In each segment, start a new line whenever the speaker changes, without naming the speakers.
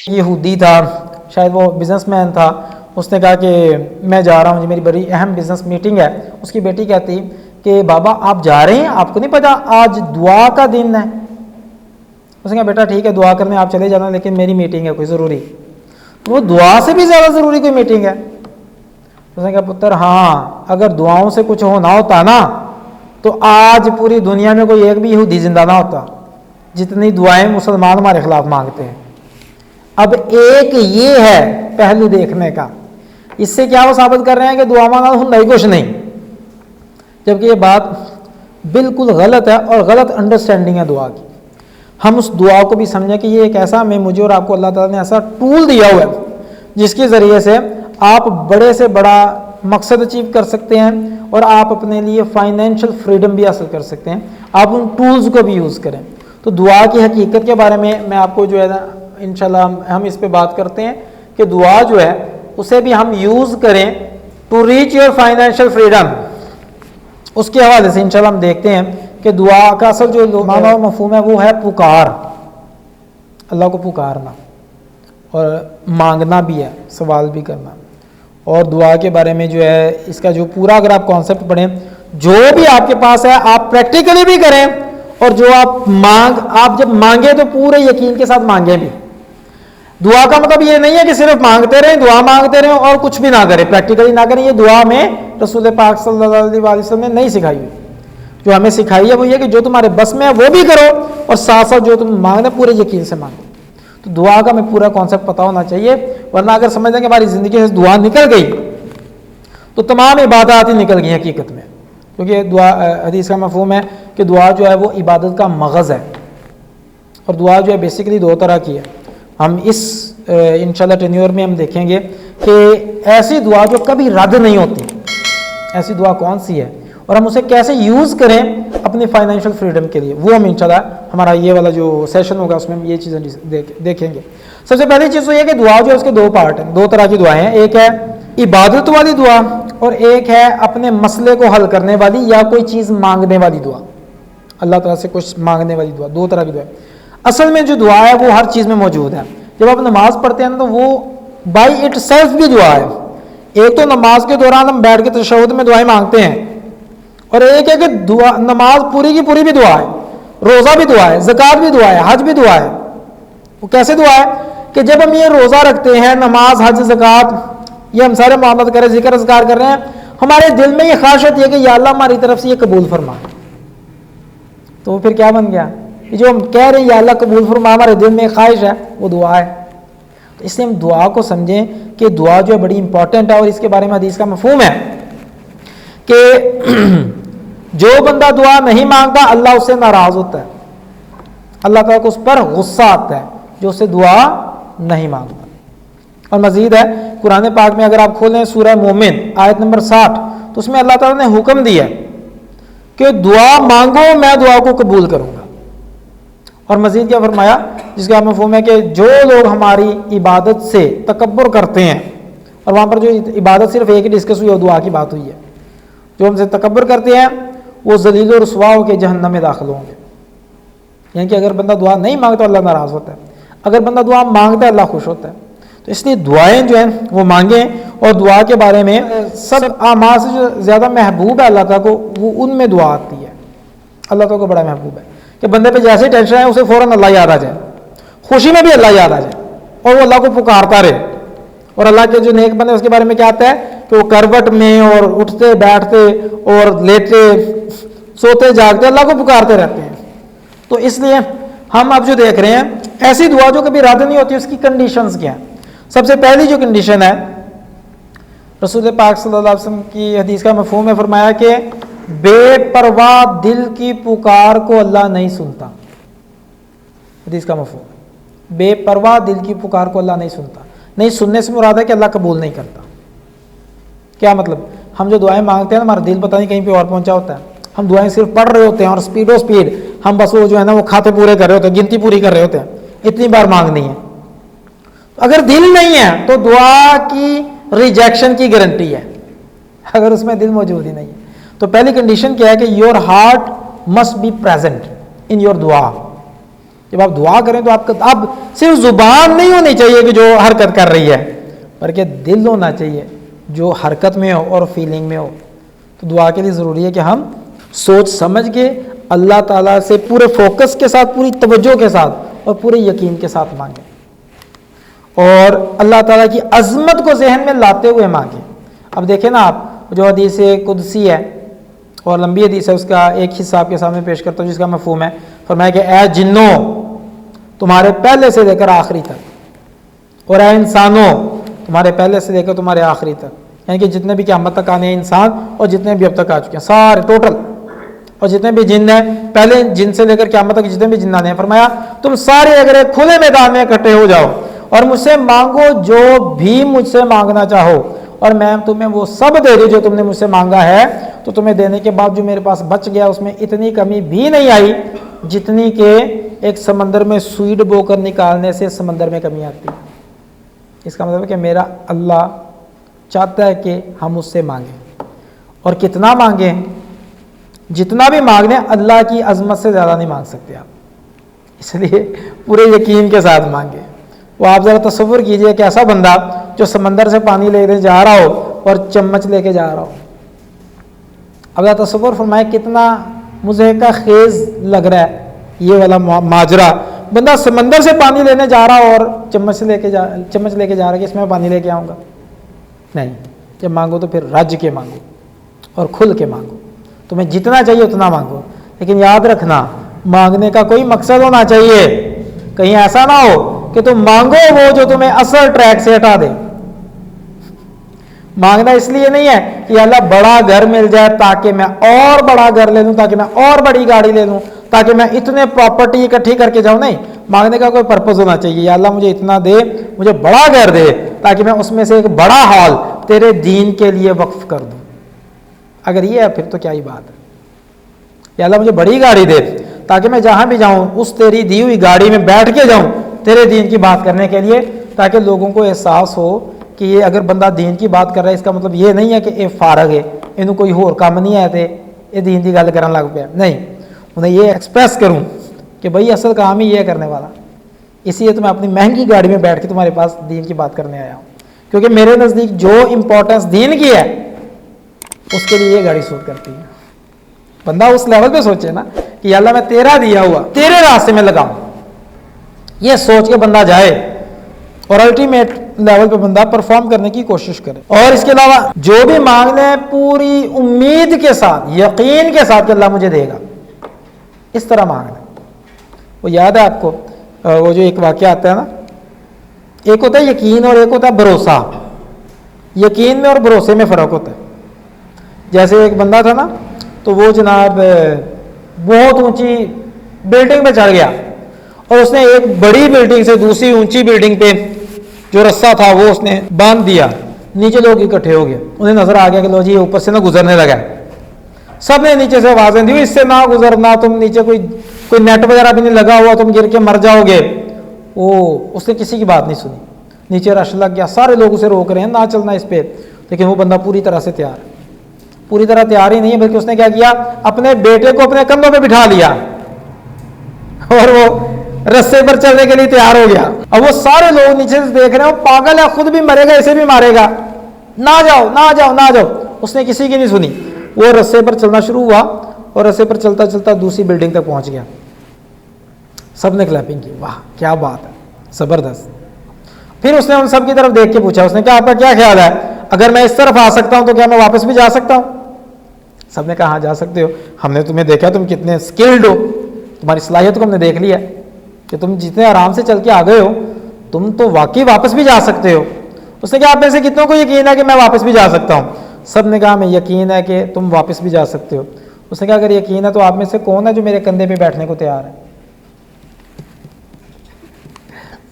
یہودی تھا، شاید وہ بزنس مین تھا، اس نے کہا کہ میں جا رہا ہوں جی، میری بڑی اہم بزنس میٹنگ ہے. اس کی بیٹی کہتی کہ بابا آپ جا رہے ہیں، آپ کو نہیں پتا آج دعا کا دن ہے؟ اس نے کہا بیٹا ٹھیک ہے دعا کرنے آپ چلے جانا، لیکن میری میٹنگ ہے کوئی ضروری. وہ دعا سے بھی زیادہ ضروری کوئی میٹنگ ہے؟ اس نے کہا پتر ہاں، اگر دعاؤں سے کچھ ہونا ہوتا نا تو آج پوری دنیا میں کوئی ایک بھی یہودی زندہ نہ ہوتا، جتنی دعائیں مسلمان ہمارے خلاف مانگتے ہیں. اب ایک یہ ہے پہلو دیکھنے کا، اس سے کیا وہ ثابت کر رہے ہیں کہ دعا مانگنا ہوں ہی کچھ نہیں، جبکہ یہ بات بالکل غلط ہے اور غلط انڈرسٹینڈنگ ہے دعا کی. ہم اس دعا کو بھی سمجھیں کہ یہ ایک ایسا مجھے اور آپ کو اللہ تعالیٰ نے ایسا ٹول دیا ہوا ہے جس کے ذریعے سے آپ بڑے سے بڑا مقصد اچیو کر سکتے ہیں اور آپ اپنے لیے فائنینشیل فریڈم بھی حاصل کر سکتے ہیں. آپ ان ٹولز کو بھی یوز کریں. تو دعا کی حقیقت کے بارے میں آپ کو جو ہے نا انشاءاللہ ہم اس پہ بات کرتے ہیں کہ دعا جو ہے اسے بھی ہم یوز کریں to reach your financial freedom. اس کے حوالے سے انشاءاللہ ہم دیکھتے ہیں کہ دعا کا اصل جو معنی و مفہوم ہے وہ ہے پکار، اللہ کو پکارنا اور مانگنا بھی ہے، سوال بھی کرنا. اور دعا کے بارے میں جو ہے اس کا جو پورا اگر آپ کانسیپٹ پڑھیں، جو بھی آپ کے پاس ہے آپ پریکٹیکلی بھی کریں، اور جو آپ جب مانگیں تو پورے یقین کے ساتھ مانگیں بھی. دعا کا مطلب یہ نہیں ہے کہ صرف مانگتے رہیں، دعا مانگتے رہیں اور کچھ بھی نہ کریں، پریکٹیکلی نہ کریں. یہ دعا میں رسول پاک صلی اللہ علیہ وسلم نے نہیں سکھائی ہوئی. جو ہمیں سکھائی ہے وہ یہ کہ جو تمہارے بس میں ہے وہ بھی کرو اور ساتھ ساتھ جو تم مانگنا پورے یقین سے مانگو. تو دعا کا ہمیں پورا کانسیپٹ پتہ ہونا چاہیے، ورنہ اگر سمجھ لیں کہ ہماری زندگی سے دعا نکل گئی تو تمام عبادات ہی نکل گئی حقیقت میں. کیونکہ دعا حدیث کا مفہوم ہے کہ دعا جو ہے وہ عبادت کا مغز ہے، اور دعا جو ہے بیسیکلی دو طرح کی ہے. ہم اس انشاءاللہ ٹینیور میں ہم دیکھیں گے کہ ایسی دعا جو کبھی رد نہیں ہوتی، ایسی دعا کون سی ہے اور ہم اسے کیسے یوز کریں اپنی فائنینشیل فریڈم کے لیے. وہ ہم انشاءاللہ ہمارا یہ والا جو سیشن ہوگا اس میں ہم یہ چیزیں دیکھیں گے. سب سے پہلی چیز تو یہ کہ دعا جو ہے اس کے دو پارٹ ہیں، دو طرح کی دعائیں ہیں. ایک ہے عبادت والی دعا اور ایک ہے اپنے مسئلے کو حل کرنے والی یا کوئی چیز مانگنے والی دعا. اللہ تعالیٰ سے کچھ مانگنے والی دعا، دو طرح کی دعا. اصل میں جو دعا ہے وہ ہر چیز میں موجود ہے. جب آپ نماز پڑھتے ہیں تو وہ بائی اٹ سیلف بھی دعا ہے. ایک تو نماز کے دوران ہم بیٹھ کے تشہد میں دعائیں مانگتے ہیں، اور ایک ہے کہ نماز پوری کی پوری بھی دعا ہے، روزہ بھی دعا ہے، زکوٰۃ بھی دعا ہے، حج بھی دعا ہے. وہ کیسے دعا ہے کہ جب ہم یہ روزہ رکھتے ہیں، نماز، حج، زکوٰۃ، یہ ہم سارے معاملات کر رہے ہیں، ذکر اذکار کر رہے ہیں، ہمارے دل میں یہ خواہش ہوتی ہے کہ یا اللہ ہماری طرف سے یہ قبول فرما. تو وہ پھر کیا بن گیا؟ جو ہم کہہ رہے ہیں یا اللہ قبول فرما، ہمارے دل میں خواہش ہے، وہ دعا ہے. تو اس لیے ہم دعا کو سمجھیں کہ دعا جو ہے بڑی امپورٹنٹ ہے. اور اس کے بارے میں حدیث کا مفہوم ہے کہ جو بندہ دعا نہیں مانگتا اللہ اس سے ناراض ہوتا ہے، اللہ تعالیٰ کو اس پر غصہ آتا ہے جو اسے دعا نہیں مانگتا. اور مزید ہے قرآن پاک میں اگر آپ کھولیں سورہ مومن آیت نمبر 60 تو اس میں اللہ تعالیٰ نے حکم دیا کہ دعا مانگو میں دعا کو قبول کروں گا. اور مزید کیا فرمایا جس کا مفہوم ہے کہ جو لوگ ہماری عبادت سے تکبر کرتے ہیں، اور وہاں پر جو عبادت صرف ایک ہی ڈسکس ہوئی ہے، دعا کی بات ہوئی ہے، جو ہم سے تکبر کرتے ہیں وہ ذلیل و رسوا ہو کے جہنم میں داخل ہوں گے. یعنی کہ اگر بندہ دعا نہیں مانگتا اللہ ناراض ہوتا ہے، اگر بندہ دعا مانگتا ہے اللہ خوش ہوتا ہے. تو اس لیے دعائیں جو ہیں وہ مانگیں. اور دعا کے بارے میں سب اعمال سے جو زیادہ محبوب ہے اللہ تعالیٰ کو وہ ان میں دعا آتی ہے. اللہ تعالیٰ کو بڑا محبوب ہے کہ بندے پہ جیسے ٹینشن ہے اسے فوراً اللہ یاد آ جائے، خوشی میں بھی اللہ یاد آ جائے اور وہ اللہ کو پکارتا رہے. اور اللہ کے جو نیک بندے اس کے بارے میں کیا آتا ہے کہ وہ کروٹ میں اور اٹھتے بیٹھتے اور لیٹے سوتے جاگتے اللہ کو پکارتے رہتے ہیں. تو اس لیے ہم اب جو دیکھ رہے ہیں ایسی دعا جو کبھی رد نہیں ہوتی، اس کی کنڈیشنز کیا ہیں. سب سے پہلی جو کنڈیشن ہے رسول پاک صلی اللہ علیہ وسلم کی حدیث کا مفہوم ہے، فرمایا کہ بے پرواہ دل کی پکار کو اللہ نہیں سنتا. حدیث کا مفہوم ہے بے پرواہ دل کی پکار کو اللہ نہیں سنتا. نہیں سننے سے مراد ہے کہ اللہ قبول نہیں کرتا. کیا مطلب؟ ہم جو دعائیں مانگتے ہیں ہمارا دل پتہ نہیں کہیں پہ اور پہنچا ہوتا ہے. ہم دعائیں صرف پڑھ رہے ہوتے ہیں اور سپیڈ ہم بس وہ جو ہے نا وہ کھاتے پورے کر رہے ہوتے ہیں، گنتی پوری کر رہے ہوتے ہیں، اتنی بار مانگنی ہے. اگر دل نہیں ہے تو دعا کی ریجیکشن کی گارنٹی ہے، اگر اس میں دل موجود ہی نہیں ہے. تو پہلی کنڈیشن کیا ہے کہ your heart must be present in your دعا. جب آپ دعا کریں تو آپ اب صرف زبان نہیں ہونی چاہیے کہ جو حرکت کر رہی ہے، بلکہ دل ہونا چاہیے جو حرکت میں ہو اور فیلنگ میں ہو. تو دعا کے لیے ضروری ہے کہ ہم سوچ سمجھ کے اللہ تعالیٰ سے پورے فوکس کے ساتھ، پوری توجہ کے ساتھ اور پورے یقین کے ساتھ مانگیں، اور اللہ تعالیٰ کی عظمت کو ذہن میں لاتے ہوئے مانگیں. اب دیکھیں نا آپ، جو حدیث قدسی ہے اور لمبی حدیث ہے، اس کا ایک حصہ آپ کے سامنے پیش کرتا ہوں جس کا مفہوم ہے. فرمایا کہ اے جنوں تمہارے پہلے سے لے کر آخری تک، اور اے انسانوں تمہارے پہلے سے لے کر تمہارے آخری تک، یعنی کہ جتنے بھی قیامت تک آنے ہیں انسان اور جتنے بھی اب تک آ چکے ہیں سارے ٹوٹل، اور جتنے بھی جن ہیں پہلے جن سے لے کر قیامت تک جتنے بھی جن آنے ہیں، فرمایا تم سارے اگر ایک کھلے میدان میں اکٹھے ہو جاؤ اور مجھ سے مانگو جو بھی مجھ سے مانگنا چاہو، اور میں تمہیں وہ سب دے دوں جو تم نے مجھ سے مانگا ہے، تو تمہیں دینے کے بعد جو میرے پاس بچ گیا اس میں اتنی کمی بھی نہیں آئی جتنی کہ ایک سمندر میں سوئی ڈبو کر نکالنے سے سمندر میں کمی آتی ہے. اس کا مطلب ہے کہ میرا اللہ چاہتا ہے کہ ہم اس سے مانگیں، اور کتنا مانگیں، جتنا بھی مانگ لیں اللہ کی عظمت سے زیادہ نہیں مانگ سکتے آپ، اس لیے پورے یقین کے ساتھ مانگیں. وہ آپ ذرا تصور کیجئے کہ ایسا بندہ جو سمندر سے پانی لے کے جا رہا ہو اور چمچ لے کے جا رہا ہو. اب ذرا تصور فرمائے کتنا مضحکہ خیز لگ رہا ہے یہ والا ماجرا. بندہ سمندر سے پانی لینے جا رہا ہو اور چمچ لے کے جا رہا ہے کہ اس میں پانی لے کے آؤں گا. نہیں، جب مانگو تو پھر رج کے مانگو اور کھل کے مانگو. تمہیں جتنا چاہیے اتنا مانگو، لیکن یاد رکھنا مانگنے کا کوئی مقصد ہونا چاہیے. کہیں ایسا نہ ہو کہ تم مانگو وہ جو تمہیں اصل ٹریک سے ہٹا دے. مانگنا اس لیے نہیں ہے کہ اللہ بڑا گھر مل جائے تاکہ میں اور بڑا گھر لے لوں، تاکہ میں اور بڑی گاڑی لے لوں، تاکہ میں اتنے پراپرٹی اکٹھی کر کے جاؤں. نہیں، مانگنے کا کوئی پرپز ہونا چاہیے، یا اللہ مجھے اتنا دے، مجھے بڑا گھر دے تاکہ میں اس میں سے ایک بڑا ہال تیرے دین کے لیے وقف کر دوں. اگر یہ ہے پھر تو کیا ہی بات ہے. یا اللہ مجھے بڑی گاڑی دے تاکہ میں جہاں بھی جاؤں اس تیری دی ہوئی گاڑی میں بیٹھ کے جاؤں تیرے دین کی بات کرنے کے لیے، تاکہ لوگوں کو احساس ہو کہ یہ اگر بندہ دین کی بات کر رہا ہے اس کا مطلب یہ نہیں ہے کہ یہ فارغ ہے، انہوں کوئی اور کام نہیں ہے تے یہ دین کی گل کرنے لگ پیا. نہیں، انہیں یہ ایکسپریس کروں کہ بھائی اصل کام ہی یہ کرنے والا، اسی لیے تو میں اپنی مہنگی گاڑی میں بیٹھ کے تمہارے پاس دین کی بات کرنے آیا ہوں، کیونکہ میرے نزدیک جو امپورٹنس دین کی ہے اس کے لیے یہ گاڑی سوٹ کرتی ہے. بندہ اس لیول پہ سوچے نا کہ اللہ میں تیرا دیا ہوا تیرے راستے میں لگاؤں، یہ سوچ کے بندہ جائے اور الٹیمیٹ لیول پہ بندہ پرفارم کرنے کی کوشش کرے. اور اس کے علاوہ جو بھی مانگ لیں پوری امید کے ساتھ، یقین کے ساتھ کہ اللہ مجھے دے گا، اس طرح مانگ لیں. وہ یاد ہے آپ کو وہ جو ایک واقعہ آتا ہے نا، ایک ہوتا ہے یقین اور ایک ہوتا ہے بھروسہ. یقین میں اور بھروسے میں فرق ہوتا ہے. جیسے ایک بندہ تھا نا، تو وہ جناب بہت اونچی بلڈنگ پہ چڑھ گیا اور اس نے ایک بڑی بلڈنگ سے دوسری اونچی بلڈنگ پہ جو رستہ تھا وہ اس نے باندھ دیا. نیچے لوگ اکٹھے ہو گئے، انہیں نظر آ گیا کہ لو جی اوپر سے نہ گزرنے لگا. سب نے نیچے سے آوازیں دی اس سے نہ گزرنا، تم نیچے کوئی نیٹ وغیرہ بھی نہیں لگا ہوا، تم گر کے مر جاؤ گے. اس نے کسی کی بات نہیں سنی، نیچے رش لگ گیا، سارے لوگ اسے روک رہے ہیں نہ چلنا اس پہ. لیکن وہ بندہ پوری طرح سے تیار ہے، پوری طرح تیار ہی نہیں ہے، بلکہ اس نے کیا کیا، اپنے بیٹے کو اپنے کندھوں پہ بٹھا لیا اور وہ رستے پر چلنے کے لیے تیار ہو گیا. اب وہ سارے لوگ نیچے سے دیکھ رہے ہیں، وہ پاگل ہے، خود بھی مرے گا اسے بھی مارے گا، نہ جاؤ نہ جاؤ نہ جاؤ. اس نے کسی کی نہیں سنی، وہ رستے پر چلنا شروع ہوا اور رستے پر چلتا چلتا دوسری بلڈنگ تک پہنچ گیا. سب نے کلیپنگ کی، واہ کیا بات ہے، زبردست. پھر اس نے ان سب کی طرف دیکھ کے پوچھا، اس نے کہا آپ کا کیا خیال ہے، اگر میں اس طرف آ سکتا ہوں تو کیا میں واپس بھی جا سکتا ہوں؟ سب نے کہا ہاں جا سکتے ہو، ہم نے تمہیں دیکھا تم کتنے اسکلڈ ہو، تمہاری صلاحیت کو ہم نے دیکھ لیا کہ تم جتنے آرام سے چل کے آ گئے ہو تم تو واقعی واپس بھی جا سکتے ہو. اس نے کہا آپ میں سے کتنوں کو یقین ہے کہ میں واپس بھی جا سکتا ہوں؟ سب نے کہا ہمیں یقین ہے کہ تم واپس بھی جا سکتے ہو. اس نے کہا اگر یقین ہے تو آپ میں سے کون ہے جو میرے کندھے پہ بیٹھنے کو تیار ہے؟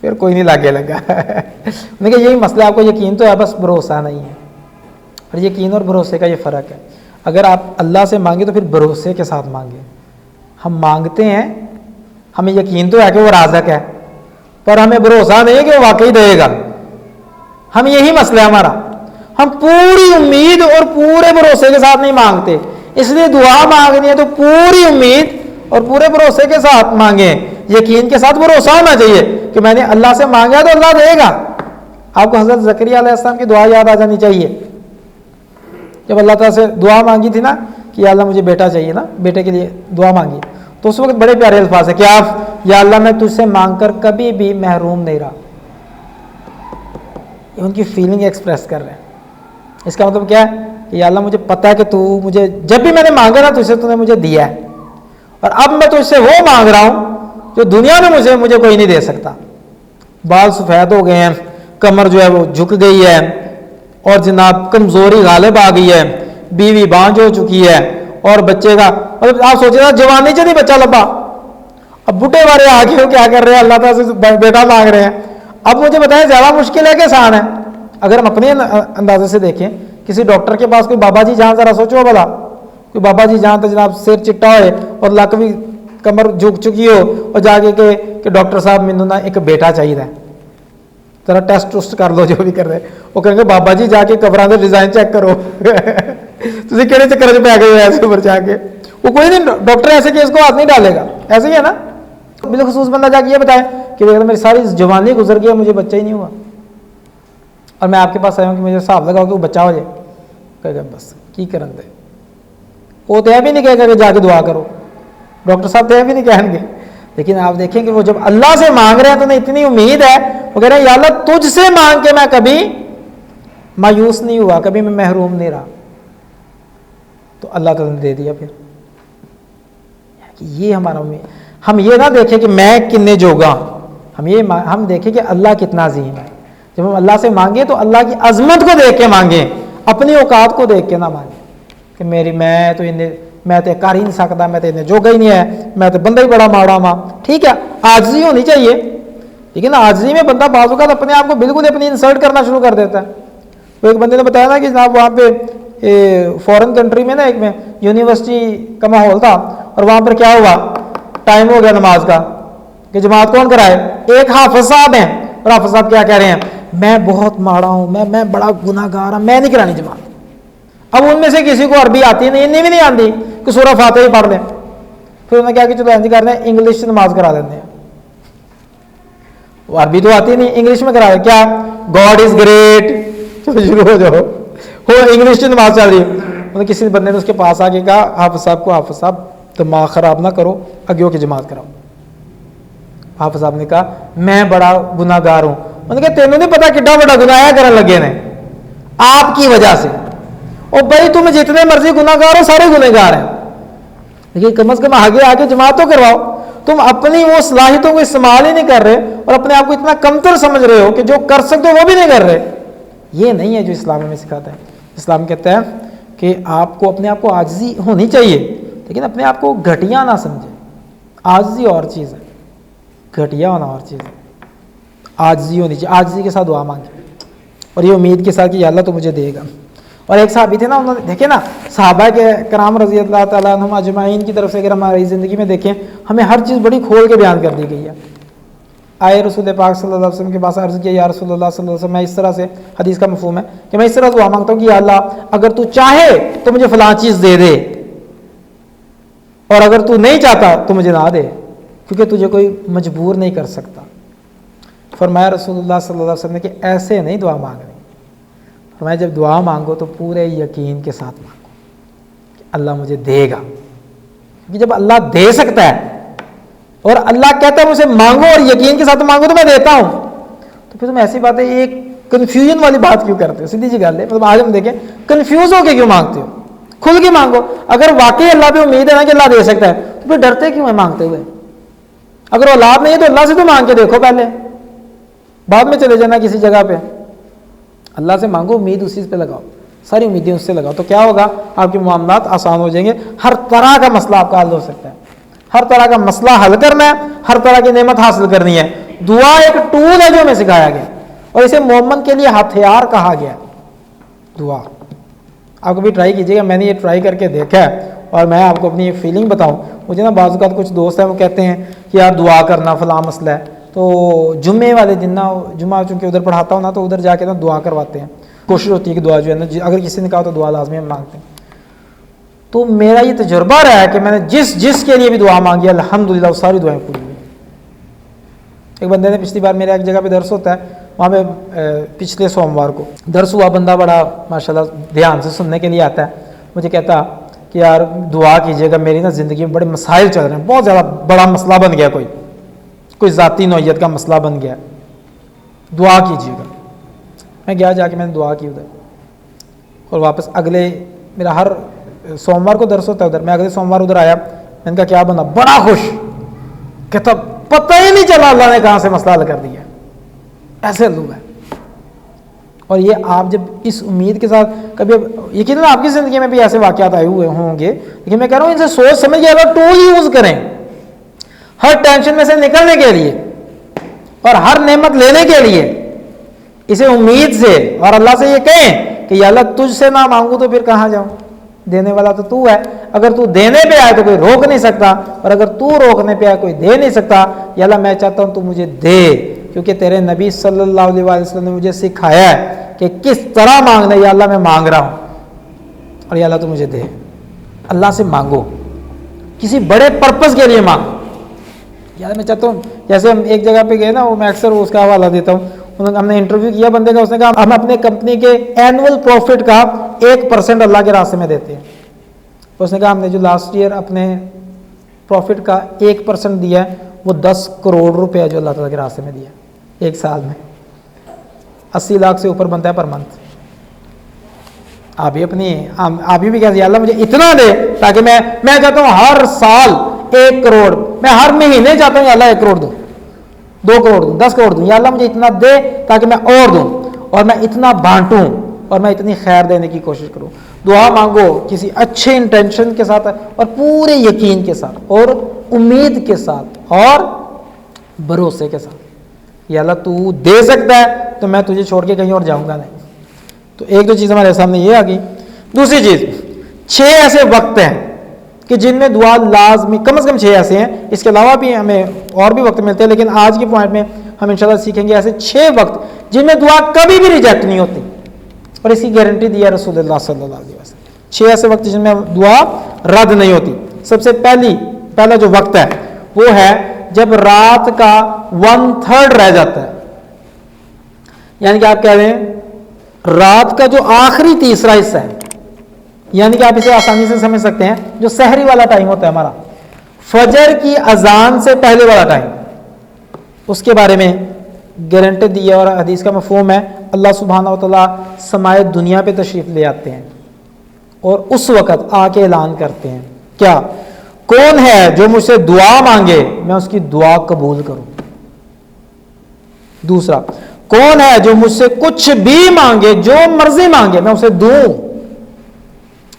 پھر کوئی نہیں لاگے لگا. میں نے کہا یہی مسئلہ، آپ کو یقین تو ہے بس بھروسہ نہیں ہے. اور یقین اور بھروسے کا یہ فرق ہے. اگر آپ اللہ سے مانگے تو پھر بھروسے کے ساتھ مانگے. ہم مانگتے ہیں، ہمیں یقین تو ہے کہ وہ رازق ہے، پر ہمیں بھروسہ نہیں ہے کہ وہ واقعی دے گا. ہم یہی مسئلہ ہے ہمارا، ہم پوری امید اور پورے بھروسے کے ساتھ نہیں مانگتے. اس لیے دعا مانگنی ہے تو پوری امید اور پورے بھروسے کے ساتھ مانگیں یقین کے ساتھ بھروسہ ہونا چاہیے کہ میں نے اللہ سے مانگا تو اللہ دے گا. آپ کو حضرت زکریا علیہ السلام کی دعا یاد آ جانی چاہیے. جب اللہ تعالیٰ سے دعا مانگی تھی نا کہ یا اللہ مجھے بیٹا چاہیے نا, بیٹے کے لیے دعا مانگی, تو اس وقت بڑے پیارے الفاظ ہے کہ آپ یا اللہ میں تجھ سے مانگ کر کبھی بھی محروم نہیں رہا. یہ ان کی فیلنگ ایکسپریس کر رہے ہیں. اس کا مطلب کیا ہے کہ یا اللہ مجھے پتہ ہے کہ تو مجھے جب بھی میں نے مانگا نا تجھ سے تو نے مجھے دیا ہے, اور اب میں تجھ سے وہ مانگ رہا ہوں جو دنیا میں مجھے کوئی نہیں دے سکتا. بال سفید ہو گئے ہیں, کمر جو ہے وہ جھک گئی ہے, اور جناب کمزوری غالب آ گئی ہے, بیوی بانجھ ہو چکی ہے, اور بچے کا مطلب آپ سوچے نا جوانی سے نہیں بچہ لبا, اب بوٹے والے آ کے کیا کر رہے ہیں, اللہ تعالیٰ سے بیٹا مانگ رہے ہیں. اب مجھے بتائیں زیادہ مشکل ہے کہ آسان ہے؟ اگر ہم اپنے اندازے سے دیکھیں, کسی ڈاکٹر کے پاس کوئی بابا جی جہاں ذرا سوچو بلا, کوئی بابا جی جہاں تو جناب سر چٹا ہوئے اور لک بھی کمر جھک چکی ہو, اور جا کے کہ ڈاکٹر صاحب مینوں نا ایک بیٹا چاہیے, ذرا ٹیسٹ کر لو جو بھی کر رہے, وہ کہیں گے بابا جی جا کے قبراں دے ڈیزائن چیک کرو. تسی کہڑے چکر چ پی گئے ہو ایسے اوپر جا کے, وہ کوئی نہیں, ڈاکٹر ایسے کیس کو ہاتھ نہیں ڈالے گا. ایسے ہی ہے نا, بالخصوص بندہ جا کے یہ بتائے کہ میری ساری جوانی گزر گئی, مجھے بچہ ہی نہیں ہوا, اور میں آپ کے پاس آیا ہوں کہ مجھے حساب لگاؤ کہ وہ بچہ ہو جائے, کہے گا بس کی کرن دے. وہ تو یہ بھی نہیں کہے گا کہ جا کے دعا کرو, ڈاکٹر صاحب تو یہ بھی نہیں کہیں گے. لیکن آپ دیکھیں کہ وہ جب اللہ سے مانگ رہے ہیں تو انہیں اتنی امید ہے, وہ کہہ رہے ہیں یا اللہ تجھ سے مانگ کے میں کبھی مایوس نہیں ہوا, کبھی میں محروم نہیں رہا. تو اللہ تعالیٰ نے دے دیا. پھر یہ ہمارا امید, ہم یہ نہ دیکھیں کہ میں کتنے جوگا, ہم دیکھیں کہ اللہ کتنا عظیم ہے. جب ہم اللہ سے مانگیں تو اللہ کی عظمت کو دیکھ کے مانگیں, اپنی اوقات کو دیکھ کے نہ مانگیں کہ میں تو کر ہی نہیں سکتا, میں تو انہیں جوگا ہی نہیں ہے, میں تو بندہ ہی بڑا ماڑا ماں. ٹھیک ہے, عاجزی ہونی چاہیے, لیکن عاجزی میں بندہ بعض اوقات اپنے آپ کو بالکل اپنی انسلٹ کرنا شروع کر دیتا ہے. تو ایک بندے نے بتایا نا کہ جناب وہاں پہ فورن کنٹری میں نا ایک میں یونیورسٹی کا ماحول تھا, اور وہاں پر کیا ہوا, ٹائم ہو گیا نماز کا کہ جماعت کون کرائے. ایک حافظ صاحب ہیں, اور حافظ صاحب کیا کہہ رہے ہیں, میں بہت ماڑا ہوں, میں بڑا گناہ گار ہوں, میں نہیں کرانی جماعت. اب ان میں سے کسی کو عربی آتی نہیں, انہیں بھی نہیں آتی کہ سورہ فاتحہ ہی پڑھ لیں. پھر انہوں نے کیا کہ چلو ایسے کر رہے ہیں, انگلش سے نماز کرا دیتے ہیں. وہ عربی تو آتی نہیں, انگلش میں کرا دیں. کیا گاڈ از گریٹ, چلو شروع ہو جاؤ, ہو انگلش سے نماز چل رہی ہے. انہوں نے کسی بندے نے اس کے پاس آ کے کہا حافظ صاحب کو, حافظ صاحب دماغ خراب نہ کرو, اگیوں کی جماعت کراؤ. حافظ صاحب نے کہا میں بڑا گناہ گار ہوں. انہوں نے کہا تینوں نہیں پتا کڈا بڑا گناہ کرنے لگے نے آپ کی وجہ سے. اور بھائی تم جتنے مرضی گناہ گار ہو, سارے گناہ گار ہیں, لیکن کم از کم آگے آ کے جماعت تو کرواؤ. تم اپنی وہ صلاحیتوں کو استعمال ہی نہیں کر رہے, اور اپنے آپ کو اتنا کمتر سمجھ رہے ہو کہ جو کر سکتے ہو وہ بھی نہیں کر رہے. یہ نہیں ہے جو اسلام میں سکھاتا ہے. اسلام کہتا ہے کہ آپ کو اپنے آپ کو عاجزی ہونی چاہیے, لیکن اپنے آپ کو گھٹیا نہ سمجھے. عاجزی اور چیز ہے, گھٹیا ہونا اور چیز ہے. عاجزی ہونی چاہیے, عاجزی کے ساتھ دعا مانگے, اور یہ امید کے ساتھ کہ یا اللہ تو مجھے دے گا. اور ایک صحابی تھے نا, انہوں نے دیکھے نا صحابہ کے کرام رضی اللہ تعالیٰ عنہم اجمعین کی طرف سے اگر ہماری زندگی میں دیکھیں, ہمیں ہر چیز بڑی کھول کے بیان کر دی گئی ہے. آئے رسول پاک صلی اللہ علیہ وسلم کے پاس عرض کیا, یا رسول اللہ صلی اللہ علیہ وسلم, میں اس طرح سے, حدیث کا مفہوم ہے کہ میں اس طرح دعا مانگتا ہوں کہ یا اللہ اگر تو چاہے تو مجھے فلاں چیز دے دے, اور اگر تو نہیں چاہتا تو مجھے نہ دے, کیونکہ تجھے کوئی مجبور نہیں کر سکتا. فرمایا رسول اللہ صلی اللہ علیہ وسلم نے کہ ایسے نہیں دعا مانگنی. فرمایا جب دعا مانگو تو پورے یقین کے ساتھ مانگو کہ اللہ مجھے دے گا, کیونکہ جب اللہ دے سکتا ہے اور اللہ کہتا ہے مجھے مانگو اور یقین کے ساتھ مانگو تو میں دیتا ہوں, تو پھر تم ایسی باتیں ایک کنفیوژن والی بات کیوں کرتے ہو؟ سیدھی سی گل ہے, مطلب آج ہم دیکھیں کنفیوز ہو کے کیوں مانگتے ہو, کھل کے مانگو. اگر واقعی اللہ پہ امید ہے نا کہ اللہ دے سکتا ہے تو پھر ڈرتے کیوں ہیں مانگتے ہوئے؟ اگر اولاد نہیں ہے تو اللہ سے تو مانگ کے دیکھو, پہلے بعد میں چلے جانا کسی جگہ پہ. اللہ سے مانگو, امید اسی پہ لگاؤ, ساری امیدیں اس سے لگاؤ, تو کیا ہوگا, آپ کے معاملات آسان ہو جائیں گے. ہر طرح کا مسئلہ آپ کا حل ہو سکتا ہے, ہر طرح کا مسئلہ حل کرنا ہے, ہر طرح کی نعمت حاصل کرنی ہے. دعا ایک ٹول ہے جو ہمیں سکھایا گیا, اور اسے مومن کے لیے ہتھیار کہا گیا. دعا آپ کبھی ٹرائی کیجیے گا, میں نے یہ ٹرائی کر کے دیکھا ہے, اور میں آپ کو اپنی ایک فیلنگ بتاؤں. مجھے نا بعض اوقات کچھ دوست ہیں وہ کہتے ہیں کہ یار دعا کرنا فلاں مسئلہ ہے, تو جمعے والے دن نا, جمعہ چونکہ ادھر پڑھاتا ہوں نا, تو ادھر جا کے نا دعا کرواتے ہیں. کوشش ہوتی ہے کہ دعا جو ہے نا, اگر کسی نے کہا تو دعا لازمی ہم مانگتے ہیں. تو میرا یہ تجربہ رہا ہے کہ میں نے جس کے لیے بھی دعا مانگی الحمدللہ وہ ساری دعائیں پوری ہوئی. ایک بندے نے پچھلی بار میرے ایک جگہ پہ درس ہوتا ہے وہاں پہ پچھلے سوموار کو درس ہوا, بندہ بڑا ماشاءاللہ دھیان سے سننے کے لیے آتا ہے, مجھے کہتا کہ یار دعا کیجیے گا, میری نا زندگی میں بڑے مسائل چل رہے ہیں, بہت زیادہ بڑا مسئلہ بن گیا, کوئی ذاتی نوعیت کا مسئلہ بن گیا, دعا کیجیے گا. میں گیا, جا کے میں نے دعا کی ادھر, اور واپس اگلے میرا ہر سوموار کو درس ہوتا ہے ادھر, میں اگلے سوموار ادھر آیا, میں نے کہا کیا بندہ بڑا خوش, کہتا پتہ ہی نہیں چلا اللہ نے کہاں سے مسئلہ حل کر دیا. ایسے لوگ ہیں. اور یہ آپ جب اس امید کے ساتھ کبھی, یقیناً آپ کی زندگی میں بھی ایسے واقعات آئے ہوئے ہوں گے, لیکن میں کہہ رہا ہوں ان سے سوچ سمجھ کے اللہ ٹول یوز کریں ہر ٹینشن میں سے نکلنے کے لیے اور ہر نعمت لینے کے لیے, اسے امید سے, اور اللہ سے یہ کہیں کہ یا اللہ تجھ سے نہ مانگوں تو پھر کہاں جاؤں, دینے والا تو تو ہے, اگر تو دینے پہ آئے تو کوئی روک نہیں سکتا, اور اگر تو روکنے پہ آئے کوئی دے نہیں سکتا. یا اللہ میں چاہتا ہوں تو مجھے دے, کیونکہ تیرے نبی صلی اللہ علیہ وسلم نے مجھے سکھایا ہے کہ کس طرح مانگنا. یا اللہ میں مانگ رہا ہوں, اور یا اللہ تو مجھے دے. اللہ سے مانگو, کسی بڑے پرپس کے لیے مانگو. یار میں چاہتا ہوں, جیسے ہم ایک جگہ پہ گئے نا, وہ میں اکثر اس کا حوالہ دیتا ہوں, ہم نے انٹرویو کیا بندے کا, اس نے کہا ہم اپنے کمپنی کے اینول پروفٹ کا 1% اللہ کے راستے میں دیتے ہیں. اس نے کہا ہم نے جو لاسٹ ایئر اپنے پروفٹ کا 1% دیا ہے وہ 10 کروڑ روپے جو اللہ تعالیٰ کے راستے میں دیا ایک سال میں. 80 لاکھ سے اوپر بنتا ہے پر منتھ. آپ بھی کہتے ہیں اللہ مجھے اتنا دے تاکہ میں چاہتا ہوں ہر سال 1 کروڑ, میں ہر مہینے چاہتا ہوں اللہ 1 کروڑ دوں, 2 کروڑ دوں, 10 کروڑ دوں. یا اللہ مجھے اتنا دے تاکہ میں اور دوں, اور میں اتنا بانٹوں, اور میں اتنی خیر دینے کی کوشش کروں. دعا مانگو کسی اچھے انٹینشن کے ساتھ, اور پورے یقین کے ساتھ, اور امید کے ساتھ, اور بھروسے کے ساتھ. یا اللہ تو دے سکتا ہے تو میں تجھے چھوڑ کے کہیں اور جاؤں گا نہیں. تو ایک دو چیز ہمارے سامنے یہ آ گئی. دوسری چیز, 6 ایسے وقت ہیں کہ جن میں دعا لازمی, کم از کم 6 ایسے ہیں, اس کے علاوہ بھی ہمیں اور بھی وقت ملتے ہیں, لیکن آج کے پوائنٹ میں ہم انشاءاللہ سیکھیں گے ایسے 6 وقت جن میں دعا کبھی بھی ریجیکٹ نہیں ہوتی, اور اس کی گارنٹی دی ہے رسول اللہ صلی اللہ علیہ وسلم. 6 ایسے وقت جن میں دعا رد نہیں ہوتی. سب سے پہلا جو وقت ہے وہ ہے جب رات کا 1/3 رہ جاتا ہے, یعنی کہ آپ کہہ رہے ہیں رات کا جو آخری تیسرا حصہ ہے, یعنی کہ آپ اسے آسانی سے سمجھ سکتے ہیں جو سحری والا ٹائم ہوتا ہے ہمارا, فجر کی اذان سے پہلے والا ٹائم, اس کے بارے میں گارنٹی دی ہے. اور حدیث کا مفہوم ہے اللہ سبحانہ و تعالیٰ سمائے دنیا پہ تشریف لے آتے ہیں, اور اس وقت آ کے اعلان کرتے ہیں کیا, کون ہے جو مجھ سے دعا مانگے میں اس کی دعا قبول کروں. دوسرا, کون ہے جو مجھ سے کچھ بھی مانگے, جو مرضی مانگے میں اسے دوں.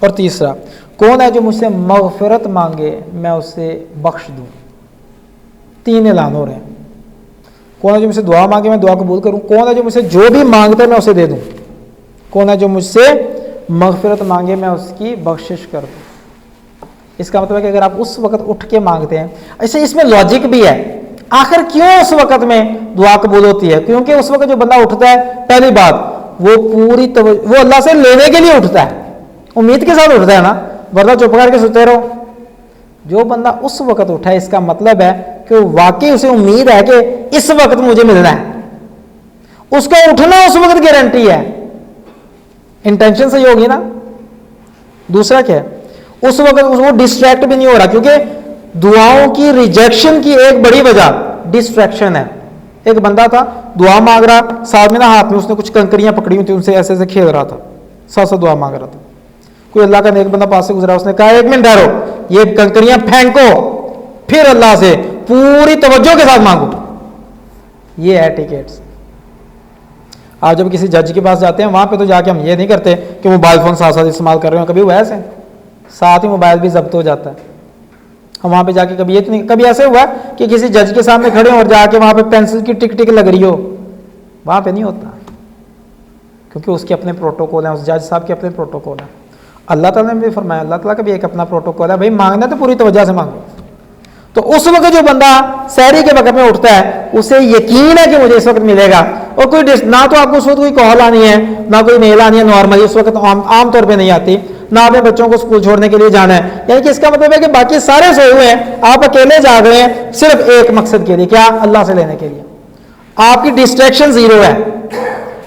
اور تیسرا, کون ہے جو مجھ سے مغفرت مانگے میں اسے بخش دوں. 3 اعلان ہو رہے ہیں. کون ہے جو مجھ سے دعا مانگے میں دعا قبول کروں, کون ہے جو مجھ سے جو بھی مانگتا ہے میں اسے دے دوں, کون ہے جو مجھ سے مغفرت مانگے میں اس کی بخشش کر دوں. اس کا مطلب ہے کہ اگر آپ اس وقت اٹھ کے مانگتے ہیں, ایسے اس میں لاجک بھی ہے, آخر کیوں اس وقت میں دعا قبول ہوتی ہے, کیونکہ اس وقت جو بندہ اٹھتا ہے, پہلی بات وہ پوری وہ اللہ سے لینے کے لیے اٹھتا ہے, امید کے ساتھ اٹھتا ہے نا, ورنہ چپ کر کے سوتے رہو. جو بندہ اس وقت اٹھا ہے اس کا مطلب ہے کہ واقعی اسے امید ہے کہ اس وقت مجھے ملنا ہے, اس کا اٹھنا اس وقت گارنٹی ہے. انٹینشن سے ہی ہوگی نا. دوسرا کیا ہے, اس وقت وہ ڈسٹریکٹ بھی نہیں ہو رہا, کیونکہ دعاؤں کی ریجیکشن کی ایک بڑی وجہ ڈسٹریکشن ہے. ایک بندہ تھا دعا مانگ رہا, ساتھ میں نا ہاتھ میں اس نے کچھ کنکریاں پکڑی ہوئی تھی, ان سے ایسے ایسے کھیل رہا تھا, ساتھ دعا مانگ رہا تھا. کوئی اللہ کا نیک بندہ پاس سے گزرا, اس نے کہا 1 منٹ ٹھہرو, یہ کنکریاں پھینکو, پھر اللہ سے پوری توجہ کے ساتھ مانگو. یہ ہے ٹکٹس. آپ جب کسی جج کے پاس جاتے ہیں وہاں پہ تو جا کے ہم یہ نہیں کرتے کہ موبائل فون ساتھ ساتھ استعمال کر رہے ہیں, کبھی وہ ایسے ساتھ ہی موبائل بھی ضبط ہو جاتا ہے. ہم وہاں پہ جا کے کبھی یہ نہیں, کبھی ایسے ہوا کہ کسی جج کے سامنے کھڑے ہوں اور جا کے وہاں پہ پینسل کی ٹک ٹک لگ رہی ہو, وہاں پہ نہیں ہوتا, کیونکہ اس کے اپنے پروٹوکول ہیں, اس جج صاحب کے اپنے پروٹوکول ہیں. اللہ تعالیٰ نے بھی فرمایا, اللہ تعالیٰ کا بھی ایک اپنا پروٹوکول ہے, بھائی مانگنا تو پوری توجہ سے مانگو. تو اس وقت جو بندہ سحری کے وقت میں اٹھتا ہے اسے یقین ہے کہ مجھے اس وقت ملے گا, اور کوئی نہ تو آپ کو اس وقت کوئی کال آنی ہے, نہ کوئی میل آنی ہے, نارملی اس وقت عام طور پہ نہیں آتی, نہ آپ نے بچوں کو اسکول چھوڑنے کے لیے جانا ہے. یعنی کہ اس کا مطلب ہے کہ باقی سارے سوئے ہوئے ہیں, آپ اکیلے جاگ رہے ہیں صرف ایک مقصد کے لیے, کیا, اللہ سے لینے کے لیے. آپ کی ڈسٹریکشن زیرو ہے,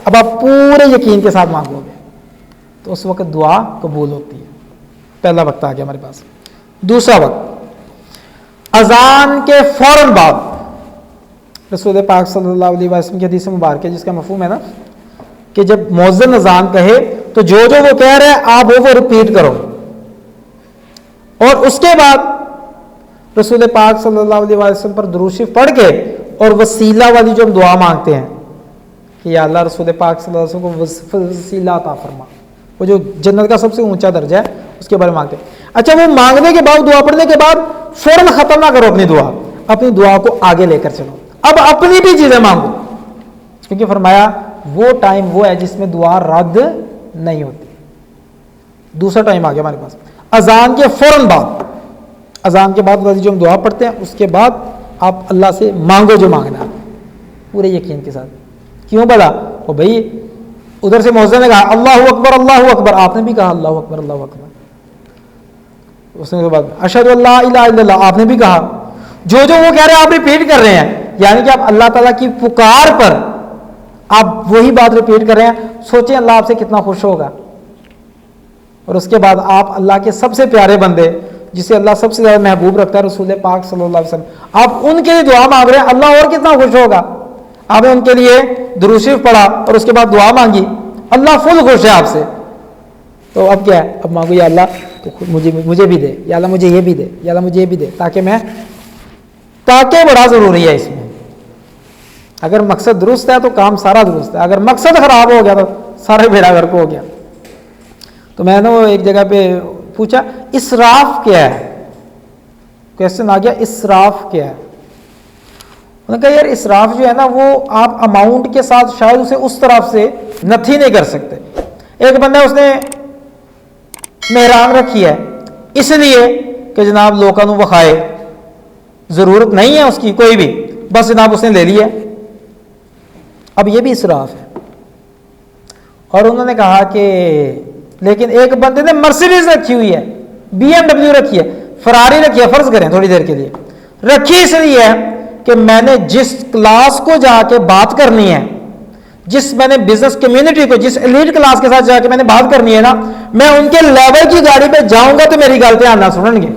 اب آپ پورے یقین کے ساتھ مانگو گے تو اس وقت دعا قبول ہوتی ہے. پہلا وقت آ گیا ہمارے پاس. دوسرا وقت اذان کے فوراً بعد. رسول پاک صلی اللہ علیہ وسلم کی حدیث مبارک ہے جس کا مفہوم ہے نا کہ جب مؤذن اذان کہے تو جو وہ کہہ رہے ہیں آپ وہ رپیٹ کرو, اور اس کے بعد رسول پاک صلی اللہ علیہ وسلم پر درود شریف پڑھ کے اور وسیلہ والی جو ہم دعا مانگتے ہیں کہ یا اللہ رسول پاک صلی اللہ علیہ وسلم کو وسیلہ عطا فرما, وہ جو جنت کا سب سے اونچا درجہ ہے اس کے بارے میں مانگتے ہیں. اچھا, وہ مانگنے کے بعد دعا پڑھنے کے بعد فوراً ختم نہ کرو اپنی دعا, اپنی دعا کو آگے لے کر چلو, اب اپنی بھی چیزیں مانگو, کیونکہ فرمایا وہ ٹائم وہ ہے جس میں دعا رد نہیں ہوتی. دوسرا ٹائم آ گیا ہمارے پاس اذان کے فوراً بعد. اذان کے بعد جو ہم دعا پڑھتے ہیں اس کے بعد آپ اللہ سے مانگو جو مانگنا ہے پورے یقین کے ساتھ. کیوں بلا وہ بھائی ادھر سے مؤذن نے کہا اللہ اکبر اللہ اکبر, آپ نے بھی کہا اللہ اکبر اللہ اکبر, اس نے بعد اشہد اللہ الہ الا اللہ آپ نے بھی کہا, جو وہ کہہ رہے ہیں آپ ریپیٹ کر رہے ہیں, یعنی کہ آپ اللہ تعالیٰ کی پکار پر آپ وہی بات ریپیٹ کر رہے ہیں. سوچیں اللہ آپ سے کتنا خوش ہوگا. اور اس کے بعد آپ اللہ کے سب سے پیارے بندے جسے اللہ سب سے زیادہ محبوب رکھتا ہے رسول پاک صلی اللہ علیہ وسلم, آپ ان کے لیے دعا مانگ رہے ہیں, اللہ اور کتنا خوش ہوگا. آپ نے ان کے لیے درود شریف پڑھا اور اس کے بعد دعا مانگی, اللہ فل خوش ہے آپ سے. تو اب کیا ہے, اب مانگو یا اللہ تو مجھے بھی دے, یا اللہ مجھے یہ بھی دے, یا اللہ مجھے یہ بھی دے, تاکہ بڑا ضروری ہے اس میں. اگر مقصد درست ہے تو کام سارا درست ہے, اگر مقصد خراب ہو گیا تو سارے بیڑا گھر کو ہو گیا. تو میں نے وہ ایک جگہ پہ پوچھا اسراف کیا ہے, کویسچن آ گیا اسراف کیا ہے. انہوں نے کہا یار اسراف جو ہے نا وہ آپ اماؤنٹ کے ساتھ شاید اسے اس طرف سے نتھی نہیں کر سکتے. ایک بندہ اس نے مہران رکھی ہے اس لیے کہ جناب لوگوں کو بخائے, ضرورت نہیں ہے اس کی کوئی بھی, بس جناب اس نے لے لیا, اب یہ بھی اسراف ہے. اور انہوں نے کہا کہ لیکن ایک بندے نے مرسیڈیز رکھی ہوئی ہے, بی ایم ڈبلیو رکھی ہے, فراری رکھی ہے, فرض کریں تھوڑی دیر کے لیے رکھی اس لیے ہے کہ میں نے جس کلاس کو جا کے بات کرنی ہے, جس میں نے بزنس کمیونٹی کو جس ایلیٹ کلاس کے ساتھ جا کے میں نے بات کرنی ہے نا, میں ان کے لیول کی گاڑی پہ جاؤں گا تو میری گل دھیان نہ سنیں گے,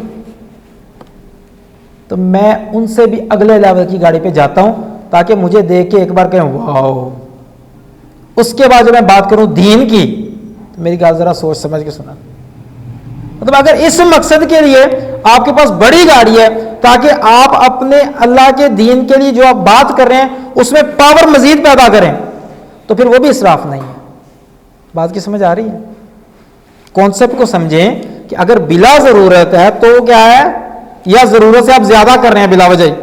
تو میں ان سے بھی اگلے لیول کی گاڑی پہ جاتا ہوں تاکہ مجھے دیکھ کے ایک بار کہیں واو. اس کے بعد جب میں بات کروں دین کی تو میری گل ذرا سوچ سمجھ کے سنا. مطلب اگر اس مقصد کے لیے آپ کے پاس بڑی گاڑی ہے تاکہ آپ اپنے اللہ کے دین کے لیے جو آپ بات کر رہے ہیں اس میں پاور مزید پیدا کریں, تو پھر وہ بھی اسراف نہیں ہے. بات کی سمجھ آ رہی ہے؟ کانسیپٹ کو سمجھیں کہ اگر بلا ضرورت ہے تو کیا ہے, یا ضرورت سے آپ زیادہ کر رہے ہیں بلا وجہ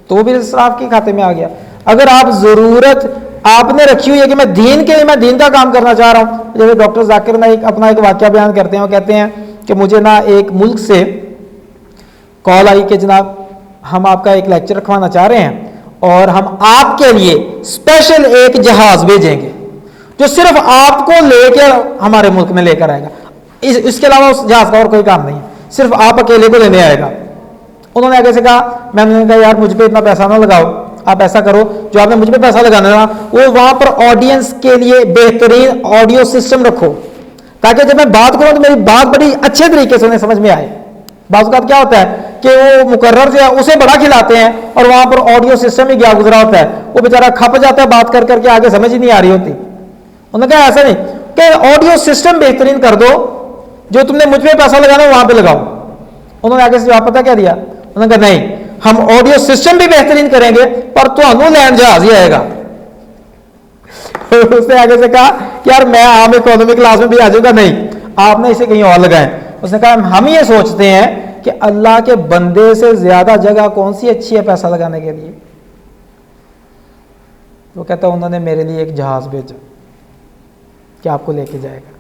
تو وہ بھی اسراف کے کھاتے میں آ گیا. اگر آپ ضرورت آپ نے رکھی ہوئی ہے کہ میں دین کے لیے میں دین کا کام کرنا چاہ رہا ہوں, جیسے ڈاکٹر ذاکر میں اپنا ایک واقعہ بیان کرتے ہیں, وہ کہتے ہیں کہ مجھے نا ایک ملک سے کال آئی کہ جناب ہم آپ کا ایک لیکچر رکھوانا چاہ رہے ہیں اور ہم آپ کے لیے اسپیشل ایک جہاز بھیجیں گے جو صرف آپ کو لے کے ہمارے ملک میں لے کر آئے گا, اس کے علاوہ اس جہاز کا اور کوئی کام نہیں, صرف آپ اکیلے کو لینے آئے گا. انہوں نے آگے سے کہا, میں نے کہا یار مجھ پہ اتنا پیسہ نہ لگاؤ, آپ ایسا کرو جو آپ نے مجھ پہ پیسہ لگانا تھا وہ وہاں پر آڈینس کے لیے بہترین آڈیو سسٹم رکھو تاکہ جب میں بات کروں تو میری بات بڑی اچھے طریقے سے انہیں سمجھ میں آئے. بعض اوقات کیا ہوتا ہے کہ وہ مقرر جو ہے اسے بڑا کھلاتے ہیں اور وہاں پر آڈیو سسٹم ہی گیا گزرا ہوتا ہے, وہ بیچارہ کھپ جاتا ہے بات کر کے آگے سمجھ ہی نہیں آ رہی ہوتی. انہوں نے کہا ایسا نہیں کہ آڈیو سسٹم بہترین کر دو, جو تم نے مجھ پہ پیسہ لگانا ہے وہاں پہ لگاؤ. انہوں نے آگے سے جواب پتہ کیا دیا, انہوں نے کہا نہیں ہم آڈیو سسٹم بھی بہترین کریں گے پر تو لینڈ جہاز ہی آئے گا. اس نے آگے سے کہا کہ یار میں عام اکانومی کلاس میں بھی آ جاؤں گا, نہیں آپ نے اسے کہیں اور لگائیں. اس نے کہا ہم یہ سوچتے ہیں کہ اللہ کے بندے سے زیادہ جگہ کون سی اچھی ہے پیسہ لگانے کے لیے. وہ کہتا انہوں نے میرے لیے ایک جہاز بھیجا کہ آپ کو لے کے جائے گا.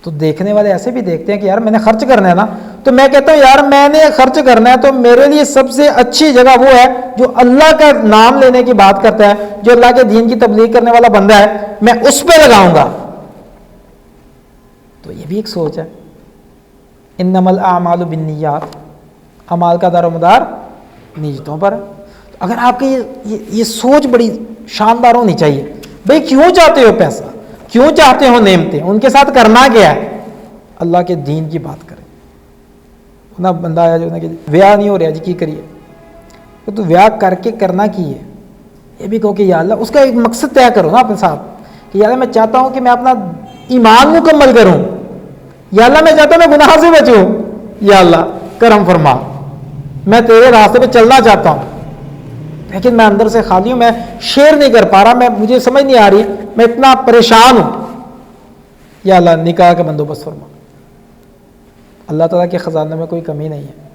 تو دیکھنے والے ایسے بھی دیکھتے ہیں کہ یار میں نے خرچ کرنا ہے نا, تو میں کہتا ہوں یار میں نے خرچ کرنا ہے تو میرے لیے سب سے اچھی جگہ وہ ہے جو اللہ کا نام لینے کی بات کرتا ہے, جو اللہ کے دین کی تبلیغ کرنے والا بندہ ہے, میں اس پہ لگاؤں گا. تو یہ بھی ایک سوچ ہے. انما الاعمال بالنیات, اعمال کا دار و مدار نیتوں پر. اگر آپ کی یہ سوچ بڑی شاندار ہونی چاہیے، بھئی کیوں چاہتے ہو پیسہ، کیوں چاہتے ہو نعمتیں، ان کے ساتھ کرنا کیا ہے؟ اللہ کے دین کی بات کریں۔ نہ بندہ آیا جو نا کہ ویاہ نہیں ہو رہا جی کی کریے، تو ویاہ کر کے کرنا کی ہے؟ یہ بھی کہو کہ یا اللہ، اس کا ایک مقصد طے کرو نا اپنے ساتھ کہ یا اللہ میں چاہتا ہوں کہ میں اپنا ایمان مکمل کروں، یا اللہ میں چاہتا ہوں میں گناہ سے بچوں، یا اللہ کرم فرما، میں تیرے راستے پہ چلنا چاہتا ہوں، لیکن میں اندر سے خالی ہوں، میں شیئر نہیں کر پا رہا، مجھے سمجھ نہیں آ رہی، میں اتنا پریشان ہوں، یا اللہ نکاح کا بندوبست فرما۔ اللہ تعالیٰ کے خزانوں میں کوئی کمی نہیں ہے،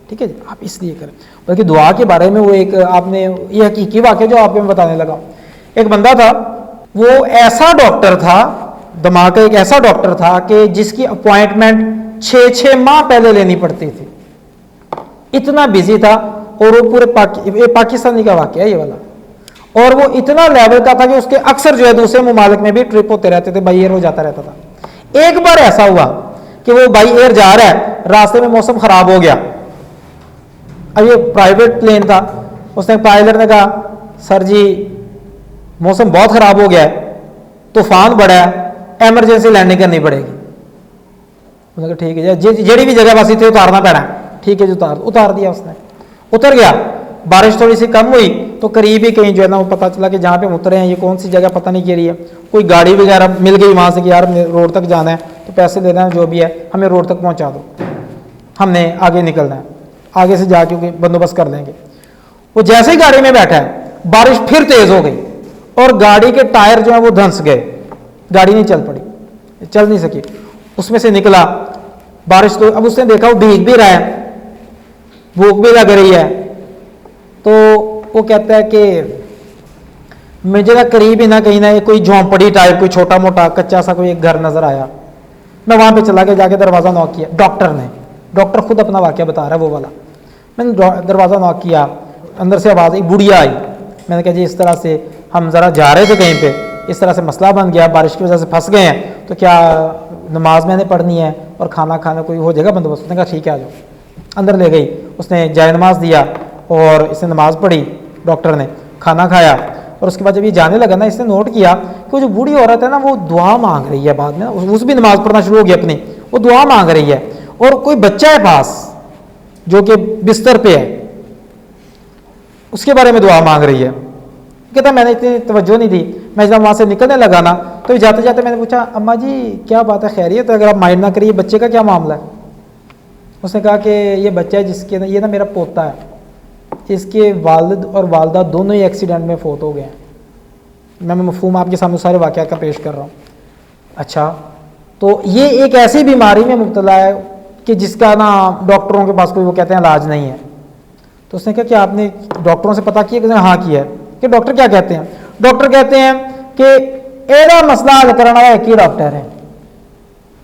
ٹھیک ہے جی، آپ اس لیے کریں۔ بلکہ دعا کے بارے میں وہ ایک آپ نے یہ حقیقی واقعہ جو آپ کو میں بتانے لگا، ایک بندہ تھا، وہ ایسا ڈاکٹر تھا، دماغ کا ایک ایسا ڈاکٹر تھا کہ جس کی اپوائنٹمنٹ 6 ماہ پہلے لینی پڑتی تھی، اتنا بزی تھا، اور وہ پورے پاکستانی کا واقعہ ہے یہ والا، اور وہ اتنا لیول کا تھا کہ اس کے اکثر جو ہے دوسرے ممالک میں بھی ٹرپ ہوتے رہتے تھے، بائی ایئر ہو جاتا رہتا تھا۔ ایک بار ایسا ہوا کہ وہ بائی ایئر جا رہا ہے، راستے میں موسم خراب ہو گیا، اب یہ پرائیویٹ پلین تھا، اس نے پائلٹ نے کہا سر جی موسم بہت خراب ہو گیا ہے، طوفان بڑا ہے، ایمرجنسی لینڈنگ کرنی پڑے گی۔ اس نے کہا ٹھیک ہے جی، جیڑی بھی جگہ بس اتنے اتارنا پینا ہے، ٹھیک ہے جی، اتار دیا اس نے، اتر گیا۔ بارش تھوڑی سی کم ہوئی تو قریب ہی کہیں جو ہے نا وہ پتہ چلا کہ جہاں پہ ہم اترے ہیں یہ کون سی جگہ پتہ نہیں کی رہی ہے، کوئی گاڑی وغیرہ مل گئی وہاں سے کہ یار روڈ تک جانا ہے تو پیسے دینا ہے جو بھی ہے ہمیں روڈ تک پہنچا دو، ہم نے آگے نکلنا ہے، آگے سے جا کے بندوبست کر لیں گے۔ وہ جیسے ہی گاڑی میں بیٹھا ہے بارش پھر تیز ہو گئی اور گاڑی کے ٹائر جو ہیں وہ دھنس گئے، گاڑی نہیں چل پڑی، چل نہیں سکی، اس میں سے نکلا بارش تو اب اس نے دیکھا وہ بھیگ بھی رہا ہے، بھوک بھی لگ رہی ہے، تو وہ کہتا ہے کہ مجھے نا قریب ہی نہ کہیں نہ کوئی جھونپڑی ٹائپ کوئی چھوٹا موٹا کچا سا کوئی ایک گھر نظر آیا، میں وہاں پہ چلا کے جا کے دروازہ نوک کیا، ڈاکٹر خود اپنا واقعہ بتا رہا ہے وہ والا، میں نے دروازہ نوک کیا، اندر سے آواز ایک بڑھیا آئی، میں نے کہا جی اس طرح سے ہم ذرا جا رہے تھے کہیں پہ، اس طرح سے مسئلہ بن گیا، بارش کی وجہ سے پھنس گئے ہیں، تو کیا نماز میں نے پڑھنی ہے اور کھانا کھانا کوئی ہو جائے گا بندوبست؟ اس نے کہا ٹھیک ہے آ جاؤ، اندر لے گئی، اس نے جائے نماز دیا اور اس نے نماز پڑھی، ڈاکٹر نے کھانا کھایا، اور اس کے بعد جب یہ جانے لگا نا اس نے نوٹ کیا کہ وہ جو بوڑھی عورت ہے نا وہ دعا مانگ رہی ہے، بعد میں اس بھی نماز پڑھنا شروع ہو گیا اپنی، وہ دعا مانگ رہی ہے، اور کوئی بچہ ہے پاس جو کہ بستر پہ ہے اس کے بارے میں دعا مانگ رہی ہے۔ کہتا میں نے اتنی توجہ نہیں دی، میں جب وہاں سے نکلنے لگا نا تو جاتے جاتے میں نے پوچھا اماں جی کیا بات ہے خیریت ہے، اگر آپ مائنڈ نہ کریے بچے کا کیا معاملہ ہے؟ اس نے کہا کہ یہ بچہ ہے جس کے یہ نا میرا پوتا ہے، اس کے والد اور والدہ دونوں ہی ایکسیڈنٹ میں فوت ہو گئے ہیں، میں مفہوم آپ کے سامنے سارے واقعات کا پیش کر رہا ہوں۔ اچھا تو یہ ایک ایسی بیماری میں مبتلا ہے کہ جس کا نا ڈاکٹروں کے پاس کوئی وہ کہتے ہیں علاج نہیں ہے، تو اس نے کہا کہ آپ نے ڈاکٹروں سے پتہ کیا؟ کہ ہاں کیا ہے۔ کہ ڈاکٹر کیا کہتے ہیں؟ ڈاکٹر کہتے ہیں کہ ایرا مسئلہ حل کرنے والا ایک ہی ڈاکٹر ہے،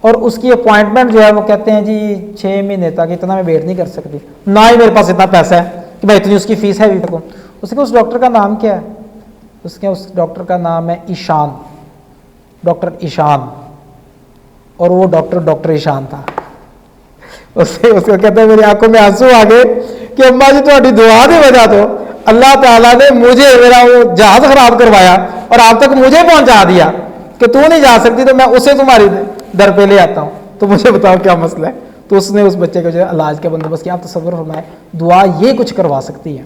اور اس کی اپوائنٹمنٹ جو ہے وہ کہتے ہیں جی 6 مہینے تک، اتنا میں ویٹ نہیں کر سکتی، نہ ہی میرے پاس اتنا پیسہ ہے کہ میں اتنی اس کی فیس ہے بھی سکوں۔ اس کے اس ڈاکٹر کا نام کیا ہے؟ اس ڈاکٹر کا نام ہے ایشان، ڈاکٹر ایشان، اور وہ ڈاکٹر ایشان تھا۔ اس کو کہتا ہے میری آنکھوں میں آنسو آ گئے کہ اماں جی تہاڈی دعا دی وجہ تو اللہ تعالیٰ نے مجھے میرا وہ جہاز خراب کروایا اور آپ تک مجھے پہنچا دیا کہ تو نہیں جا سکتی تو میں اسے تمہاری در پہ لے آتا ہوں، تو مجھے بتاؤ کیا مسئلہ ہے؟ تو اس نے اس بچے کو جو ہے علاج کا بندوبست کیا۔ آپ تصور فرمائیں دعا یہ کچھ کروا سکتی ہے،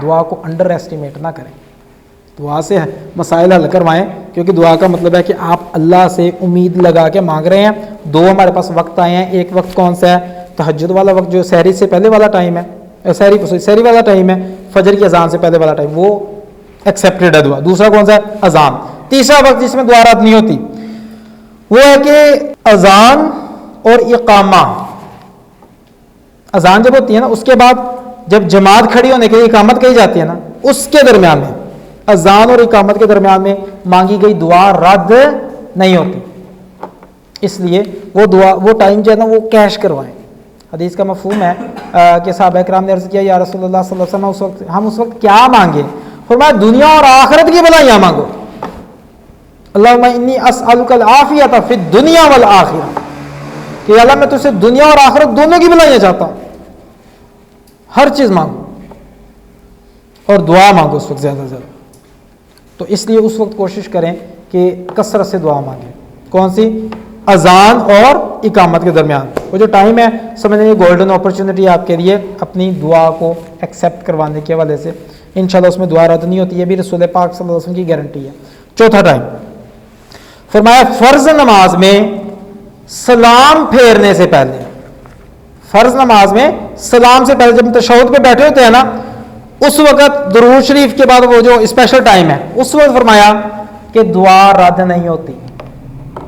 دعا کو انڈر ایسٹیمیٹ نہ کریں، دعا سے مسائل حل کروائیں، کیونکہ دعا کا مطلب ہے کہ آپ اللہ سے امید لگا کے مانگ رہے ہیں۔ 2 ہمارے پاس وقت آئے ہیں، ایک وقت کون سا ہے؟ تہجد والا وقت جو سحری سے پہلے والا ٹائم ہے، سحری والا ٹائم ہے، فجر کی اذان سے پہلے والا ٹائم، وہ ایکسیپٹڈ ہے دعا۔ دوسرا کون سا ہے؟ اذان۔ تیسرا وقت جس میں دعا رات نہیں ہوتی وہ ہے کہ اذان اور اقامہ۔ اذان جب ہوتی ہے نا اس کے بعد جب جماعت کھڑی ہونے کے لیے اقامت کہی جاتی ہے نا، اس کے درمیان میں اذان اور اقامت کے درمیان میں مانگی گئی دعا رد نہیں ہوتی، اس لیے وہ دعا وہ ٹائم جو ہے نا وہ کیش کروائیں۔ حدیث کا مفہوم ہے کہ صحابہ کرام نے عرض کیا یا رسول اللہ صلی اللہ علیہ وسلم ہم اس وقت کیا مانگے؟ فرمایا دنیا اور آخرت کی بھلائیاں مانگو، اللہم انی اسألک العافیۃ فی الدنیا والآخرہ، کہ اللہ میں تجھ سے دنیا اور آخرت دونوں کی بھلائیاں چاہتا ہوں، ہر چیز مانگو۔ اور دعا مانگو اس وقت زیادہ سے زیادہ. تو اس لیے اس وقت کوشش کریں کہ کثرت سے دعا مانگیں. کون سی؟ اذان اور اقامت کے درمیان وہ جو ٹائم ہے، سمجھ لیں گولڈن اپرچونٹی آپ کے لیے اپنی دعا کو ایکسیپٹ کروانے کے حوالے سے. انشاءاللہ اس میں دعا رد نہیں ہوتی ہے، بھی رسول پاک صلی اللہ علیہ وسلم کی گارنٹی ہے. چوتھا ٹائم فرمایا فرض نماز میں سلام پھیرنے سے پہلے. فرض نماز میں سلام سے پہلے جب تشہد پہ بیٹھے ہوتے ہیں نا، اس وقت درود شریف کے بعد وہ جو اسپیشل ٹائم ہے، اس وقت فرمایا کہ دعا رد نہیں ہوتی.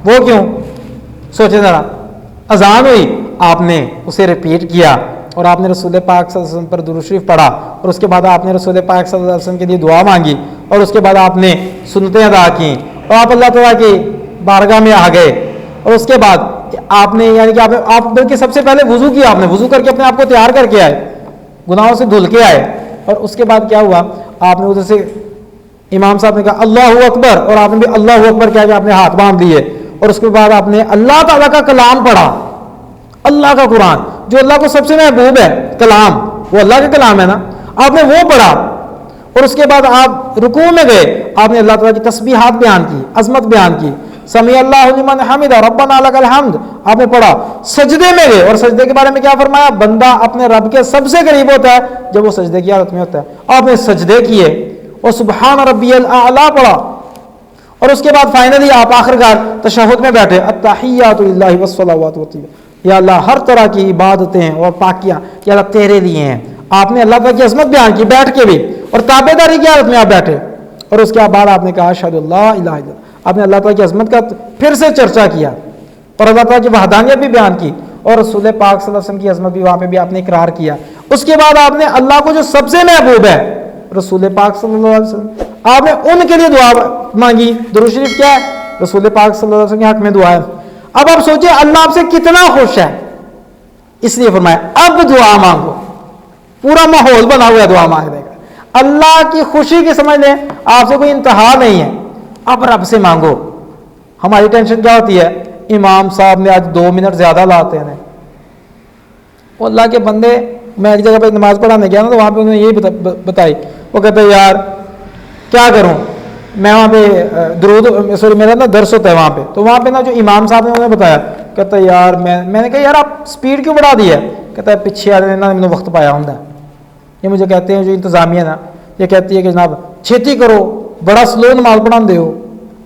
وہ کیوں؟ سوچیں ذرا، اذان ہوئی، آپ نے اسے ریپیٹ کیا اور آپ نے رسول پاک صلی اللہ علیہ وسلم پر درود شریف پڑھا اور اس کے بعد آپ نے رسول پاک صلی اللہ علیہ وسلم کے لیے دعا مانگی اور اس کے بعد آپ نے سنتیں ادا کی اور آپ اللہ تعالیٰ کی بارگاہ میں آ گئے اور اس کے بعد آپ نے یعنی کہ آپ بلکہ سب سے پہلے وضو کیا، آپ نے وضو کر کے اپنے آپ کو تیار کر کے آئے، گناہوں سے دھل کے آئے اور اس کے بعد کیا ہوا؟ آپ نے ادھر سے امام صاحب نے کہا اللہ اکبر اور آپ نے بھی اللہ اکبر کیا کہ آپ نے ہاتھ باندھ لیے اور اس کے بعد آپ نے اللہ تعالیٰ کا کلام پڑھا، اللہ کا قرآن جو اللہ کو سب سے محبوب ہے کلام، وہ اللہ کا کلام ہے نا، آپ نے وہ پڑھا اور اس کے بعد آپ رکوع میں گئے، آپ نے اللہ تعالیٰ کی تسبیحات بیان کی، عظمت بیان کی، سمیع اللہ لمن حمدہ ربنا لک الحمد آپ نے پڑھا. سجدے میں گئے اور سجدے کے بارے میں کیا فرمایا؟ بندہ اپنے رب کے سب سے قریب ہوتا ہے جب وہ سجدے کی حالت میں ہوتا ہے. آپ نے سجدے کیے اور سبحان ربی الاعلیٰ پڑھا اور اس کے بعد فائنلی آپ آخرکار تشہد میں بیٹھے، التحیات للہ والصلوات والطیبات، یا اللہ ہر طرح کی عبادتیں اور پاکیاں یا اللہ تیرے لیے ہیں. آپ نے اللہ تعالیٰ کی عظمت بیان کی بیٹھ کے بھی اور تابعداری کی حالت میں آپ بیٹھے اور اس کے بعد آپ نے کہا اشہد اللہ الہ الا اللہ. آپ نے اللہ تعالیٰ کی عظمت کا پھر سے چرچا کیا اور اللہ تعالیٰ کی وحدانیت بھی بیان کی اور رسول پاک صلی اللہ علیہ وسلم کی عظمت بھی وہاں پہ بھی آپ نے اقرار کیا. اس کے بعد آپ نے اللہ کو جو سب سے محبوب ہے رسول پاک صلی اللہ علیہ وسلم، آپ نے ان کے لیے دعا مانگی. درود شریف کیا ہے؟ رسول پاک صلی اللہ علیہ وسلم کے حق میں دعا ہے. اب آپ سوچیں اللہ آپ سے کتنا خوش ہے، اس لیے فرمایا اب دعا مانگو. پورا ماحول بنا ہوا ہے دعا مانگنے کا. اللہ کی خوشی کی سمجھ لیں آپ سے کوئی انتہا نہیں ہے. اب رب سے مانگو. ہماری ٹینشن کیا ہوتی ہے؟ امام صاحب نے آج 2 منٹ زیادہ لاتے ہیں. وہ اللہ کے بندے، میں ایک جگہ پہ نماز پڑھانے گیا نا تو وہاں پہ انہوں نے یہی بتائی. وہ کہتے ہیں یار کیا کروں میں وہاں پہ درود میرا نا درس ہوتا ہے وہاں پہ، تو وہاں پہ نا جو امام صاحب نے انہوں نے بتایا، کہتا ہے یار میں نے کہا یار آپ سپیڈ کیوں بڑھا دی ہے؟ کہتا ہے پیچھے والے نے نا وقت پایا ہوں. یہ مجھے کہتے ہیں جو انتظامیہ نا، یہ کہتی ہے کہ جناب چھیتی کرو، بڑا سلو نماز پڑھا دے ہو.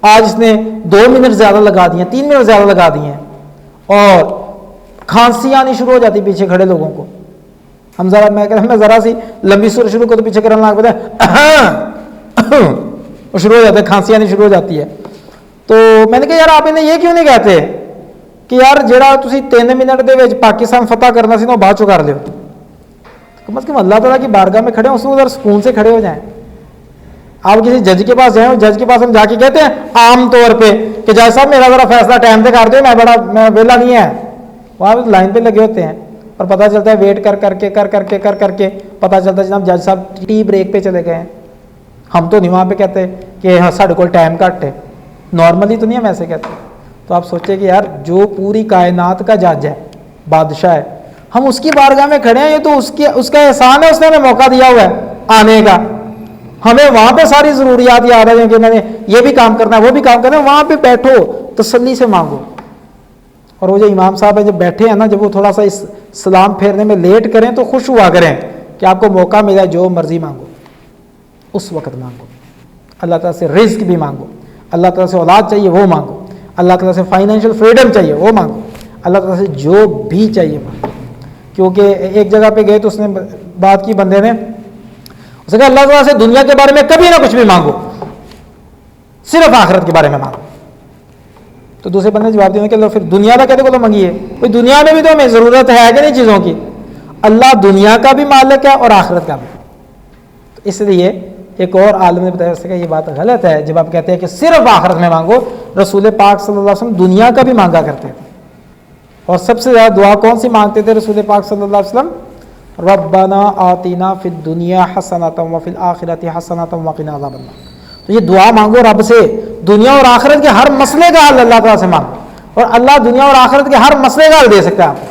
آج اس نے 2 منٹ زیادہ لگا دیے، 3 منٹ زیادہ لگا دیے ہیں اور کھانسی آنی شروع ہو جاتی پیچھے کھڑے لوگوں کو. ہم ذرا سی لمبی سور شروع کو تو پیچھے کرنے لگ پتا وہ شروع ہو جاتا ہے، کھانسی آنی شروع ہو جاتی ہے. تو میں نے کہا یار آپ انہیں یہ کیوں نہیں کہتے کہ یار جڑا تسی 3 منٹ دے وچ پاکستان فتح کرنا سی نا بعد چو کر لو. کم از کم اللہ تعالیٰ کی بارگاہ میں کھڑے ہوں، اس ادھر سکون سے کھڑے ہو جائیں. آپ کسی جج کے پاس جائیں، جج کے پاس ہم جا کے کہتے ہیں عام طور پہ کہ جج صاحب میرا ذرا فیصلہ ٹائم پہ کر دو، میں ویلا نہیں ہے. وہاں پہ لائن پہ لگے ہوتے ہیں اور پتہ چلتا ہے ویٹ کر کر کے پتہ چلتا ہے جناب جج صاحب ٹی بریک پہ چلے گئے ہیں. ہم تو نہیں وہاں پہ کہتے کہ ہاں ساڑھے کو ٹائم گھٹ ہے، نارملی تو نہیں ہم ایسے کہتے. تو آپ سوچیں کہ یار جو پوری کائنات کا جج ہے، بادشاہ ہے، ہم اس کی بارگاہ میں کھڑے ہیں. یہ تو اس کا احسان ہے، اس نے ہمیں موقع دیا ہوا ہے آنے کا. ہمیں وہاں پہ ساری ضروریات یاد ہیں کہ میں نے یہ بھی کام کرنا ہے وہ بھی کام کرنا ہے. وہاں پہ بیٹھو تسلی سے مانگو. اور وہ جو امام صاحب ہیں جب بیٹھے ہیں نا، جب وہ تھوڑا سا اس سلام پھیرنے میں لیٹ کریں تو خوش ہوا کریں کہ آپ کو موقع ملا، جو مرضی مانگو اس وقت مانگو. اللہ تعالیٰ سے رزق بھی مانگو، اللہ تعالیٰ سے اولاد چاہیے وہ مانگو، اللہ تعالیٰ سے فائنینشیل فریڈم چاہیے وہ مانگو، اللہ تعالیٰ سے جو بھی چاہیے مانگو. کیونکہ ایک جگہ پہ گئے تو اس نے بات کی بندے نے، اس نے کہا اللہ تعالیٰ سے دنیا کے بارے میں کبھی نہ کچھ بھی مانگو، صرف آخرت کے بارے میں مانگو. تو دوسرے بندے نے جواب دیا کہ اللہ پھر دنیا کا کہتے کو تو منگیے، کوئی دنیا میں بھی تو ہمیں ضرورت ہے کہ نہیں چیزوں کی. اللہ دنیا کا بھی مالک ہے اور آخرت کا بھی. تو اس لیے ایک اور عالم نے بتایا اس کہ یہ بات غلط ہے جب آپ کہتے ہیں کہ صرف آخرت میں مانگو. رسول پاک صلی اللہ علیہ وسلم دنیا کا بھی مانگا کرتے تھے اور سب سے زیادہ دعا کون سی مانگتے تھے رسول پاک صلی اللہ علیہ وسلم؟ ربنا آتینا فی الدنیا حسنۃ وفی الآخرۃ حسنۃ وقنا عذاب النار. تو یہ دعا مانگو رب سے، دنیا اور آخرت کے ہر مسئلے کا حل اللہ تعالیٰ سے مانگو اور اللہ دنیا اور آخرت کے ہر مسئلے کا حل دے سکتا ہے آپ کو.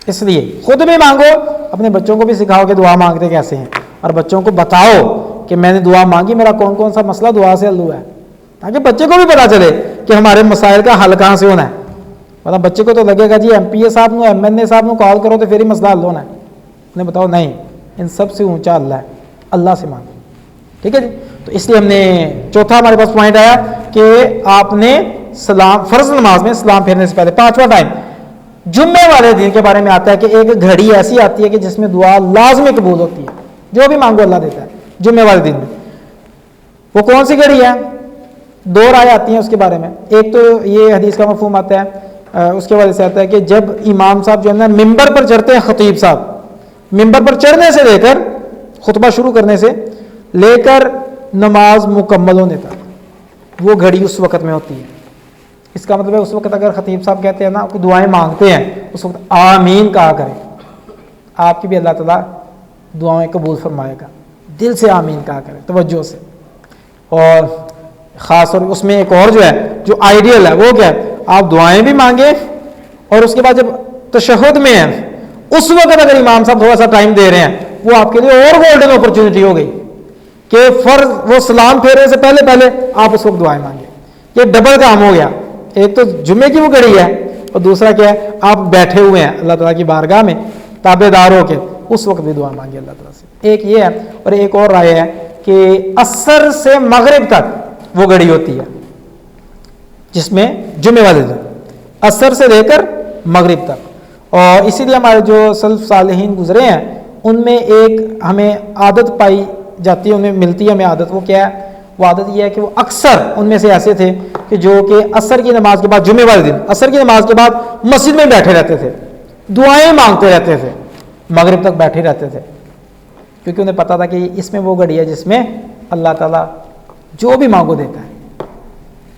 اس لیے خود بھی مانگو، اپنے بچوں کو بھی سکھاؤ کہ دعا مانگتے کیسے ہیں اور بچوں کو بتاؤ کہ میں نے دعا مانگی، میرا کون کون سا مسئلہ دعا سے حل ہوا ہے، تاکہ بچے کو بھی پتا چلے کہ ہمارے مسائل کا حل کہاں سے ہونا ہے. مطلب بچے کو تو لگے گا جی ایم پی اے صاحب نو ایم این اے صاحب نو کال کرو تو پھر ہی مسئلہ حل ہونا ہے. انہیں بتاؤ نہیں، ان سب سے اونچا اللہ ہے، اللہ سے مانگو. ٹھیک ہے جی. تو اس لیے ہم نے چوتھا ہمارے پاس پوائنٹ آیا کہ آپ نے سلام فرض نماز میں سلام پھیرنے سے پہلے. پانچواں ٹائم جمعے والے دن کے بارے میں آتا ہے کہ ایک گھڑی ایسی آتی ہے کہ جس میں دعا لازمی قبول ہوتی ہے، جو بھی مانگو اللہ دیتا ہے جمعے والے دن میں. وہ کون سی گھڑی ہے؟ دو رائے آتی ہیں اس کے بارے میں. ایک تو یہ حدیث کا مفہوم آتا ہے، اس کے وجہ سے آتا ہے کہ جب امام صاحب جو ہے نا ممبر پر چڑھتے ہیں، خطیب صاحب ممبر پر چڑھنے سے لے کر خطبہ شروع کرنے سے لے کر نماز مکمل ہونے تک وہ گھڑی اس وقت میں ہوتی ہے. اس کا مطلب ہے اس وقت اگر خطیب صاحب کہتے ہیں نا کوئی دعائیں مانگتے ہیں، اس وقت آمین کہا کریں. آپ کی بھی اللہ تعالیٰ دعائیں قبول فرمائے گا. دل سے آمین کہا کریں، توجہ سے. اور خاص طور اس میں ایک اور جو ہے جو آئیڈیل ہے وہ کیا ہے، آپ دعائیں بھی مانگیں اور اس کے بعد جب تشہد میں ہیں اس وقت اگر امام صاحب تھوڑا سا ٹائم دے رہے ہیں، وہ آپ کے لیے اور گولڈن اپرچونٹی ہو گئی کہ فرض وہ سلام پھیرنے سے پہلے پہلے آپ اس وقت دعائیں مانگیں. یہ ڈبل کام ہو گیا. ایک تو جمعے کی وہ گھڑی ہے اور دوسرا کیا ہے، آپ بیٹھے ہوئے ہیں اللہ تعالیٰ کی بارگاہ میں تابع دار ہو کے، اس وقت بھی دعا مانگی اللہ تعالیٰ سے. ایک یہ ہے. اور ایک اور رائے ہے کہ عصر سے مغرب تک وہ گھڑی ہوتی ہے، جس میں جمعے والے دن عصر سے لے کر مغرب تک. اور اسی لیے ہمارے جو سلف صالحین گزرے ہیں ان میں ایک ہمیں عادت پائی جاتی ہے، انہیں ملتی ہے ہمیں عادت. وہ کیا ہے؟ وہ عادت یہ ہے کہ وہ اکثر ان میں سے ایسے تھے کہ جو کہ عصر کی نماز کے بعد جمعے والے دن عصر کی نماز کے بعد مسجد میں بیٹھے رہتے تھے، دعائیں مانگتے رہتے تھے، مغرب تک بیٹھے رہتے تھے، کیونکہ انہیں پتا تھا کہ اس میں وہ گھڑی ہے جس میں اللہ تعالیٰ جو بھی مانگو دیتا ہے.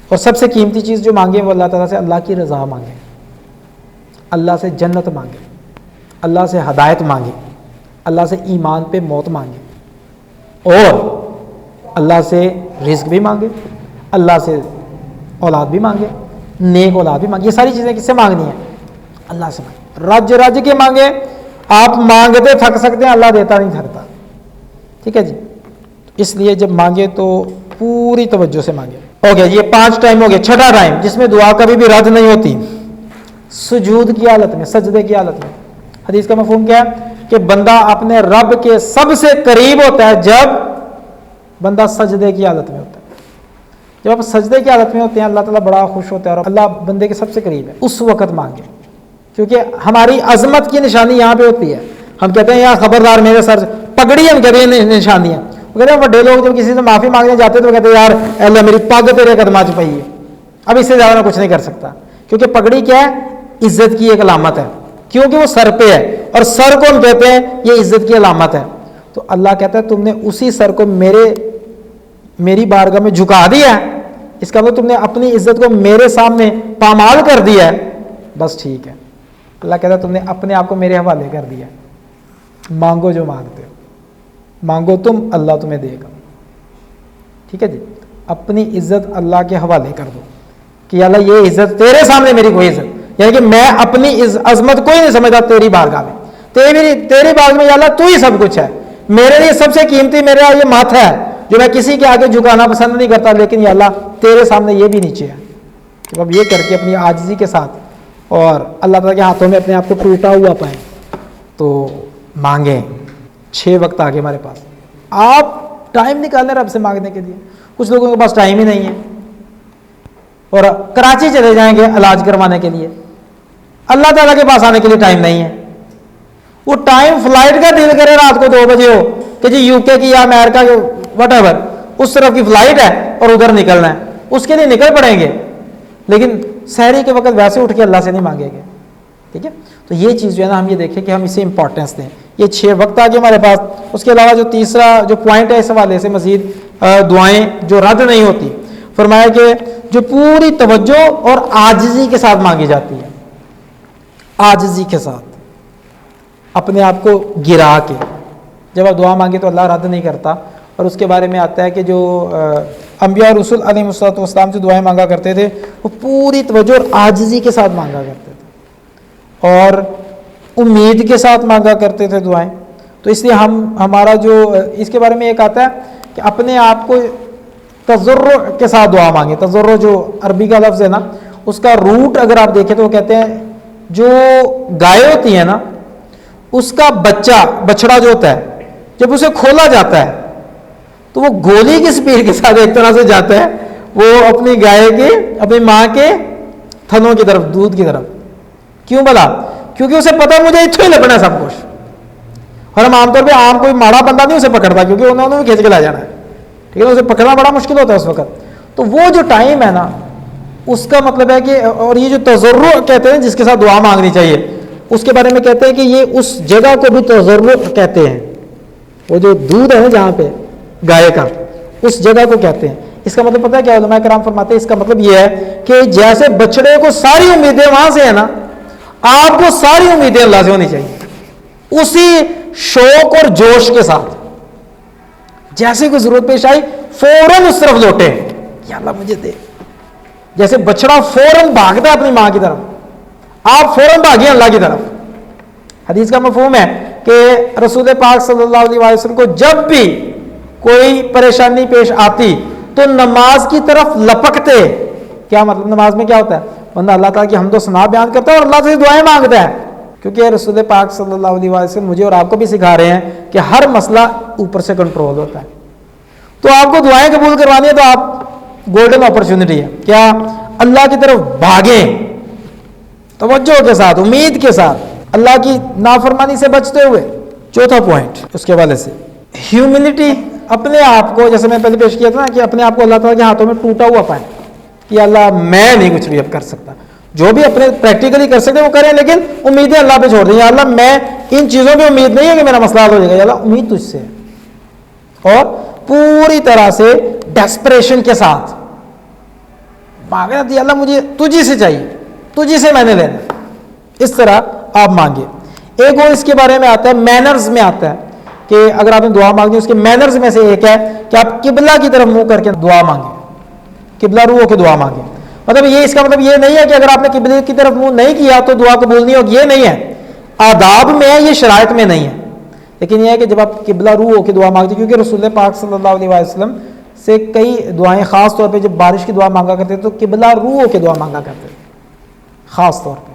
اور سب سے قیمتی چیز جو مانگے وہ اللہ تعالیٰ سے اللہ کی رضا مانگے، اللہ سے جنت مانگے، اللہ سے ہدایت مانگے، اللہ سے ایمان پہ موت مانگے، اور اللہ سے رزق بھی مانگے، اللہ سے اولاد بھی مانگے، نیک اولاد بھی مانگے. یہ ساری چیزیں کس سے مانگنی ہیں؟ اللہ سے مانگے. رج رج کے مانگے. آپ مانگتے تھک سکتے ہیں، اللہ دیتا نہیں تھکتا. ٹھیک ہے جی. اس لیے جب مانگے تو پوری توجہ سے مانگے. ہو گیا یہ 5 ٹائم ہو گیا. چھٹا ٹائم جس میں دعا کبھی بھی رد نہیں ہوتی، سجود کی حالت میں، سجدے کی حالت میں. حدیث کا مفہوم کیا ہے کہ بندہ اپنے رب کے سب سے قریب ہوتا ہے جب بندہ سجدے کی حالت میں ہوتا ہے. جب آپ سجدے کی حالت میں ہوتے ہیں اللہ تعالیٰ بڑا خوش ہوتا ہے اور اللہ بندے کے سب سے قریب ہے. اس وقت مانگے، کیونکہ ہماری عظمت کی نشانی یہاں پہ ہوتی ہے. ہم کہتے ہیں یار خبردار میرے سر پگڑی، ہم کہتے ہیں نشانی ہے. وہ کہتے ہیں بڑے لوگ جب کسی سے معافی مانگنے جاتے ہیں تو کہتے ہیں یار اے اللہ میری پگ تیرے قدماں چ پئی ہے، اب اس سے زیادہ میں کچھ نہیں کر سکتا. کیونکہ پگڑی کیا ہے؟ عزت کی ایک علامت ہے، کیونکہ وہ سر پہ ہے اور سر کو ہم کہتے ہیں یہ عزت کی علامت ہے. تو اللہ کہتا ہے تم نے اسی سر کو میری بارگاہ میں جھکا دیا ہے، اس کا مطلب تم نے اپنی عزت کو میرے سامنے پامال کر دیا ہے، بس ٹھیک ہے. اللہ کہتا ہے تم نے اپنے آپ کو میرے حوالے کر دیا. مانگو جو مانگتے ہو، مانگو تم، اللہ تمہیں دے گا. ٹھیک ہے جی. اپنی عزت اللہ کے حوالے کر دو کہ اللہ یہ عزت تیرے سامنے میری کوئی عزت، یعنی کہ میں اپنی عظمت کوئی نہیں سمجھتا تیری بارگاہ میں. تیری بارگاہ میں یا اللہ تو ہی سب کچھ ہے. میرے لیے سب سے قیمتی میرا یہ ماتھا ہے جو میں کسی کے آگے جھکانا پسند نہیں کرتا، لیکن یا اللہ تیرے سامنے یہ بھی نیچے ہے. جب اب یہ کر کے اپنی عاجزی کے ساتھ اور اللہ تعالیٰ کے ہاتھوں میں اپنے آپ کو ٹوٹا ہوا پائیں تو مانگیں. 6 وقت آگے ہمارے پاس، آپ ٹائم نکالیں رب سے مانگنے کے لیے. کچھ لوگوں کے پاس ٹائم ہی نہیں ہے اور کراچی چلے جائیں گے علاج کروانے کے لیے، اللہ تعالیٰ کے پاس آنے کے لیے ٹائم نہیں ہے. وہ ٹائم فلائٹ کا دل کرے رات کو 2 بجے ہو کہ جی یو کے کی یا امریکہ کے وٹ ایور اس طرف کی فلائٹ ہے اور ادھر نکلنا ہے، اس کے لیے نکل پڑیں گے، لیکن سحری کے وقت ویسے اٹھ کے اللہ سے نہیں مانگیں گے. ٹھیک ہے. تو یہ چیز جو ہے نا ہم یہ دیکھیں کہ ہم اسے امپورٹنس دیں. یہ 6 وقت آگے ہمارے پاس. اس کے علاوہ جو تیسرا جو پوائنٹ ہے اس حوالے سے مزید دعائیں جو رد نہیں ہوتی، فرمایا کہ جو پوری توجہ اور عاجزی کے ساتھ مانگی جاتی ہے، عاجزی کے ساتھ اپنے آپ کو گرا کے جب آپ دعا مانگے تو اللہ رد نہیں کرتا. اور اس کے بارے میں آتا ہے کہ جو انبیاء اور رسول علیہ السلام سے دعائیں مانگا کرتے تھے وہ پوری توجہ اور عاجزی کے ساتھ مانگا کرتے تھے اور امید کے ساتھ مانگا کرتے تھے دعائیں. تو اس لیے ہمارا جو اس کے بارے میں ایک آتا ہے کہ اپنے آپ کو تضرع کے ساتھ دعا مانگے. تضرع جو عربی کا لفظ ہے نا, اس کا روٹ اگر آپ دیکھیں تو وہ کہتے ہیں جو گائے ہوتی ہے نا, اس کا بچڑا جو ہوتا ہے, جب اسے کھولا جاتا ہے تو وہ گولی کی سپیڈ کے ساتھ ایک طرح سے جاتا ہے وہ اپنی گائے کے, اپنی ماں کے تھنوں کی طرف, دودھ کی طرف. کیوں بلا؟ کیونکہ اسے پتا مجھے اتھو ہی لگنا ہے سب کچھ. اور ہم عام طور پہ عام کوئی ماڑا بندہ نہیں اسے پکڑتا, کیونکہ انہوں نے بھی کھینچ کے لا جانا ہے, ٹھیک ہے, اسے پکڑنا بڑا مشکل ہوتا ہے اس وقت. تو وہ جو ٹائم ہے نا, اس کا مطلب ہے کہ, اور یہ جو تضرع کہتے ہیں جس کے ساتھ دعا مانگنی چاہیے, اس کے بارے میں کہتے ہیں کہ یہ اس جگہ کو بھی تضرع کہتے ہیں. وہ جو دودھ ہے نا جہاں پہ گائے کا, اس جگہ کو کہتے ہیں. اس کا مطلب پتہ ہے کیا علماء کرام فرماتے ہیں؟ اس کا مطلب یہ ہے کہ جیسے بچڑے کو ساری امیدیں وہاں سے ہیں نا, آپ کو ساری امیدیں اللہ سے ہونی چاہیے اسی شوق اور جوش کے ساتھ. جیسے کوئی ضرورت پیش آئی فوراً اس طرف لوٹے, یا اللہ مجھے دے. جیسے بچڑا فوراً بھاگتا ہے اپنی ماں کی طرف, آپ فوراً بھاگیں اللہ کی طرف. حدیث کا مفہوم ہے کہ رسول پاک صلی اللہ علیہ وسلم کو جب بھی کوئی پریشانی پیش آتی تو نماز کی طرف لپکتے. کیا مطلب؟ نماز میں کیا ہوتا ہے؟ بندہ اللہ تعالیٰ کی حمد و ثنا بیان کرتا ہے اور اللہ سے دعائیں مانگتا ہے. کیونکہ رسول پاک صلی اللہ علیہ وسلم مجھے اور آپ کو بھی سکھا رہے ہیں کہ ہر مسئلہ اوپر سے کنٹرول ہوتا ہے. تو آپ کو دعائیں قبول کروانی ہے تو آپ گولڈن اپرچونٹی ہے, کیا اللہ کی طرف بھاگیں توجہ کے ساتھ, امید کے ساتھ, اللہ کی نافرمانی سے بچتے ہوئے. چوتھا پوائنٹ اس کے حوالے سے ہیوملٹی. اپنے آپ کو, جیسے میں پہلے پیش کیا تھا نا, کہ اپنے آپ کو اللہ تعالیٰ کے ہاتھوں میں ٹوٹا ہوا پائیں کہ اللہ میں نہیں کچھ بھی اب کر سکتا. جو بھی اپنے پریکٹیکلی کر سکتے وہ کریں, لیکن امیدیں اللہ پہ چھوڑ دیں. یا اللہ میں ان چیزوں پہ امید نہیں ہے کہ میرا مسئلہ حل ہو جائے گا, یا اللہ امید تجھ سے ہے. اور پوری طرح سے ڈیسپریشن کے ساتھ مانگنا, یا اللہ مجھے تجھی سے چاہیے, تجھی سے میں نے لینا. اس طرح آپ مانگے. ایک اور اس کے بارے میں آتا ہے, مینرز میں آتا ہے کہ اگر آپ نے دعا مانگی, اس کے مینرز میں سے ایک ہے کہ آپ قبلہ کی طرف منہ کر کے دعا مانگیں, قبلہ روح ہو کے دعا مانگیں. مطلب یہ, اس کا مطلب یہ نہیں ہے کہ اگر آپ نے قبلے کی طرف منہ نہیں کیا تو دعا قبول نہیں ہوگی, یہ نہیں ہے. آداب میں ہے, یہ شرائط میں نہیں ہے. لیکن یہ ہے کہ جب آپ قبلہ روح ہو کے دعا مانگتے, کیونکہ رسول پاک صلی اللہ علیہ وسلم سے کئی دعائیں, خاص طور پہ جب بارش کی دعا مانگا کرتے تو قبلہ روح ہو کے دعا مانگا کرتے خاص طور پہ.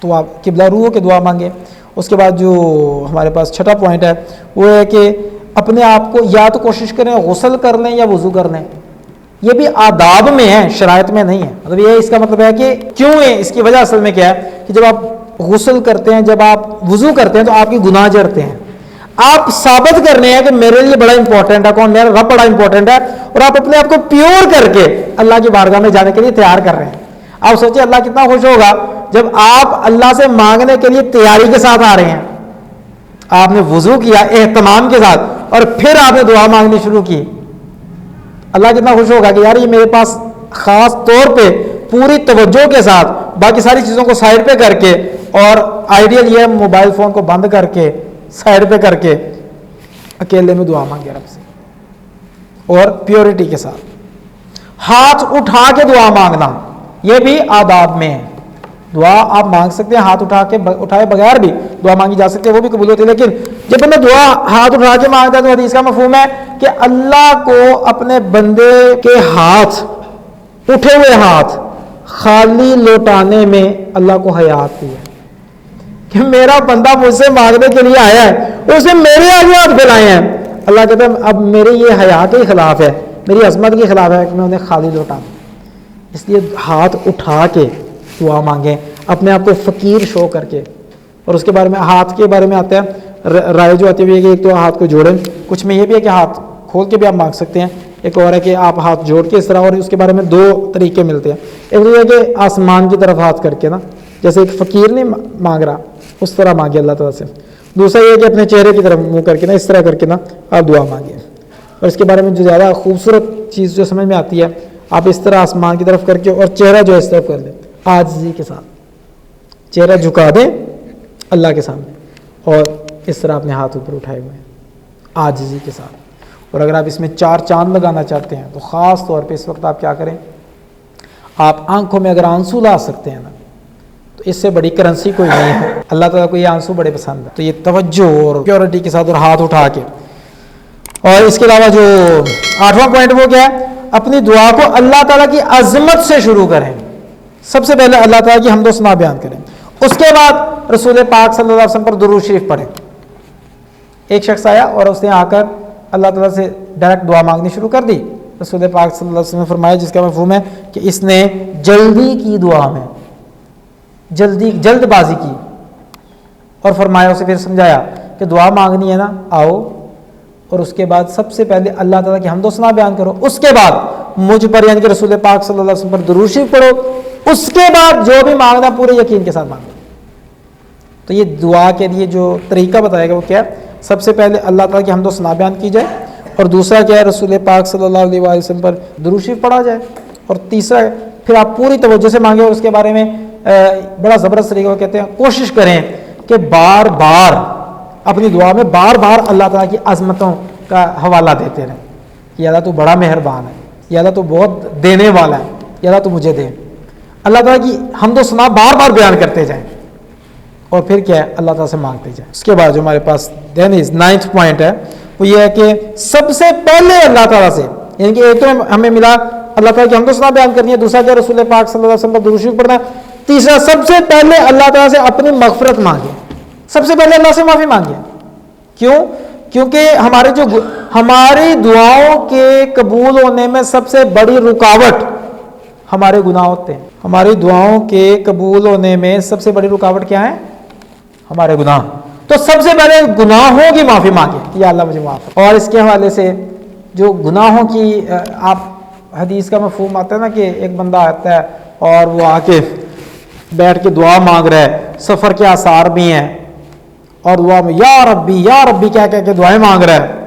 تو آپ قبلہ روح ہو کے دعا مانگیں. اس کے بعد جو ہمارے پاس چھٹا پوائنٹ ہے وہ ہے کہ اپنے آپ کو یا تو کوشش کریں غسل کر لیں یا وضو کر لیں. یہ بھی آداب میں ہے, شرائط میں نہیں ہے. مطلب یہ اس کا مطلب ہے کہ کیوں ہے, اس کی وجہ اصل میں کیا ہے کہ جب آپ غسل کرتے ہیں, جب آپ وضو کرتے ہیں تو آپ کی گناہ جھڑتے ہیں. آپ ثابت کرنے ہیں کہ میرے لیے بڑا امپورٹنٹ ہے کون, میرا رب بڑا امپورٹنٹ ہے, اور آپ اپنے آپ کو پیور کر کے اللہ کی بارگاہ میں جانے کے لیے تیار کر رہے ہیں. آپ سوچیں اللہ کتنا خوش ہوگا جب آپ اللہ سے مانگنے کے لیے تیاری کے ساتھ آ رہے ہیں. آپ نے وضو کیا اہتمام کے ساتھ اور پھر آپ نے دعا مانگنی شروع کی. اللہ کتنا خوش ہوگا کہ یار یہ میرے پاس خاص طور پہ پوری توجہ کے ساتھ باقی ساری چیزوں کو سائڈ پہ کر کے, اور آئیڈیل یہ موبائل فون کو بند کر کے سائڈ پہ کر کے اکیلے میں دعا مانگے رب سے, اور پیورٹی کے ساتھ. ہاتھ اٹھا کے دعا مانگنا یہ بھی آداب میں ہے. دعا آپ مانگ سکتے ہیں ہاتھ اٹھائے بغیر بھی دعا مانگی جا سکتی ہے, وہ بھی قبول ہوتی ہے. لیکن جب بندہ دعا ہاتھ اٹھا کے مانگتا ہے تو حدیث کا مفہوم ہے کہ اللہ کو اپنے بندے کے ہاتھ, اٹھے ہوئے ہاتھ خالی لوٹانے میں اللہ کو حیا آتی ہے کہ میرا بندہ مجھ سے مانگنے کے لیے آیا ہے, اس نے میرے آگے ہاتھ پھیلائے ہیں. اللہ کہتا ہے اب میرے یہ حیا کے خلاف ہے, میری عظمت کے خلاف ہے کہ میں انہیں خالی لوٹا دوں. اس لیے ہاتھ اٹھا کے دعا مانگیں, اپنے آپ کو فقیر شو کر کے. اور اس کے بارے میں, ہاتھ کے بارے میں آتا ہے رائے جو آتی ہے کہ ایک تو ہاتھ کو جوڑیں, کچھ میں یہ بھی ہے کہ ہاتھ کھول کے بھی آپ مانگ سکتے ہیں, ایک اور ہے کہ آپ ہاتھ جوڑ کے اس طرح. اور اس کے بارے میں دو طریقے ملتے ہیں. ایک تو یہ کہ آسمان کی طرف ہاتھ کر کے نا, جیسے ایک فقیر نہیں مانگ رہا اس طرح مانگے اللہ تعالیٰ سے. دوسرا یہ کہ اپنے چہرے کی طرف منہ کر کے نا, اس طرح کر کے نا آپ دعا مانگیں. اور اس کے بارے میں جو زیادہ خوبصورت چیز جو سمجھ میں آتی ہے, آپ اس طرح آسمان کی طرف کر کے اور چہرہ جو اس طرف کر لیں عاجزی کے ساتھ, چہرہ جھکا دیں اللہ کے سامنے, اور اس طرح اپنے ہاتھ اوپر اٹھائے ہوئے ہیں عاجزی کے ساتھ. اور اگر آپ اس میں 4 چاند لگانا چاہتے ہیں تو خاص طور پہ اس وقت آپ کیا کریں, آپ آنکھوں میں اگر آنسو لا سکتے ہیں نا تو اس سے بڑی کرنسی کوئی نہیں ہے. اللہ تعالیٰ کو یہ آنسو بڑے پسند ہے. تو یہ توجہ اور پیورٹی کے ساتھ اور ہاتھ اٹھا کے. اور اس کے علاوہ جو 8واں پوائنٹ وہ کیا ہے؟ اپنی دعا کو اللہ تعالیٰ کی عظمت سے شروع کریں. سب سے پہلے اللہ تعالیٰ کی حمد و ثنا بیان کریں. اس کے بعد رسول پاک صلی اللہ علیہ وسلم پر درود شریف پڑھیں. ایک شخص آیا اور اس نے آ کر اللہ تعالیٰ سے ڈائریکٹ دعا مانگنی شروع کر دی. رسول پاک صلی اللہ علیہ وسلم نے فرمایا، جس کا مفہوم ہے کہ اس نے جلدی کی دعا میں جلد بازی کی. اور فرمایا، اسے پھر سمجھایا کہ دعا مانگنی ہے نا، آؤ اور اس کے بعد سب سے پہلے اللہ تعالیٰ کی حمد و ثنا بیان کرو. اس کے بعد مجھ پر یعنی کہ رسول پاک صلی اللہ علیہ وسلم پر درود شریف پڑھو. اس کے بعد جو بھی مانگنا پورے یقین کے ساتھ مانگو. تو یہ دعا کے لیے جو طریقہ بتایا گیا وہ کیا ہے؟ سب سے پہلے اللہ تعالیٰ کی حمد و ثنا بیان کی جائے، اور دوسرا کیا ہے؟ رسول پاک صلی اللہ علیہ وسلم پر درود شریف پڑھا جائے، اور تیسرا پھر آپ پوری توجہ سے مانگیں. اور اس کے بارے میں بڑا زبردست طریقہ وہ کہتے ہیں، کوشش کریں کہ بار بار اپنی دعا میں بار بار اللہ تعالیٰ کی عظمتوں کا حوالہ دیتے رہیں کہ یا اللہ تو بڑا مہربان ہے، یا اللہ تو بہت دینے والا ہے، یا اللہ تو مجھے دے. اللہ تعالیٰ کی حمد و ثنا بار بار بیان کرتے جائیں، اور پھر کیا ہے؟ اللہ تعالیٰ سے مانگتے جائیں. اس کے بعد جو ہمارے پاس 9th پوائنٹ ہے وہ یہ ہے کہ سب سے پہلے اللہ تعالیٰ سے، یعنی کہ ایک تو ہمیں ملا اللہ تعالیٰ کی حمد و ثنا بیان کرنی ہے، دوسرا کیا؟ رسول پاک صلی اللہ علیہ وسلم پر درود شریف پڑھنا ہے، تیسرا سب سے پہلے اللہ تعالیٰ سے اپنی مغفرت مانگیں. سب سے پہلے اللہ سے معافی مانگیں. کیوں؟ کیونکہ ہماری دعاؤں کے قبول ہونے میں سب سے بڑی رکاوٹ ہمارے گناہ ہوتے ہیں. ہماری دعاؤں کے قبول ہونے میں سب سے بڑی رکاوٹ کیا ہے؟ ہمارے گناہ. تو سب سے پہلے گناہوں کی معافی مانگیں کہ یا اللہ مجھے معاف. اور اس کے حوالے سے جو گناہوں کی آپ حدیث کا مفہوم آتا ہے نا کہ ایک بندہ آتا ہے اور وہ آ کے بیٹھ کے دعا مانگ رہا ہے، سفر کے آثار بھی ہیں، اور دعا میں یا ربی کیا کہہ کے دعائیں مانگ رہا ہے.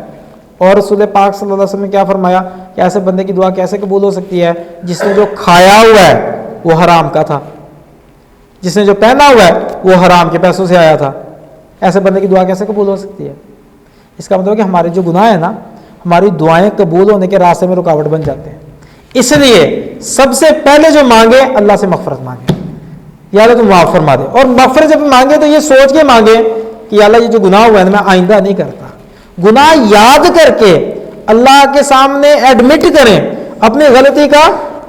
اور رسول پاک صلی اللہ علیہ وسلم نے کیا فرمایا کہ ایسے بندے کی دعا کیسے قبول ہو سکتی ہے جس نے جو کھایا ہوا ہے وہ حرام کا تھا، جس نے جو پہنا ہوا ہے وہ حرام کے پیسوں سے آیا تھا. ایسے بندے کی دعا کیسے قبول ہو سکتی ہے؟ اس کا مطلب کہ ہمارے جو گناہ ہیں نا، ہماری دعائیں قبول ہونے کے راستے میں رکاوٹ بن جاتے ہیں. اس لیے سب سے پہلے جو مانگے اللہ سے مغفرت مانگے، یا اللہ تو معاف فرما دے. اور مغفرت جب مانگے تو یہ سوچ کے مانگے کہ یا اللہ یہ جو گناہ ہوا ہے میں آئندہ نہیں کرتا. گناہ یاد کر کے اللہ کے سامنے ایڈمٹ کریں، اپنی غلطی کا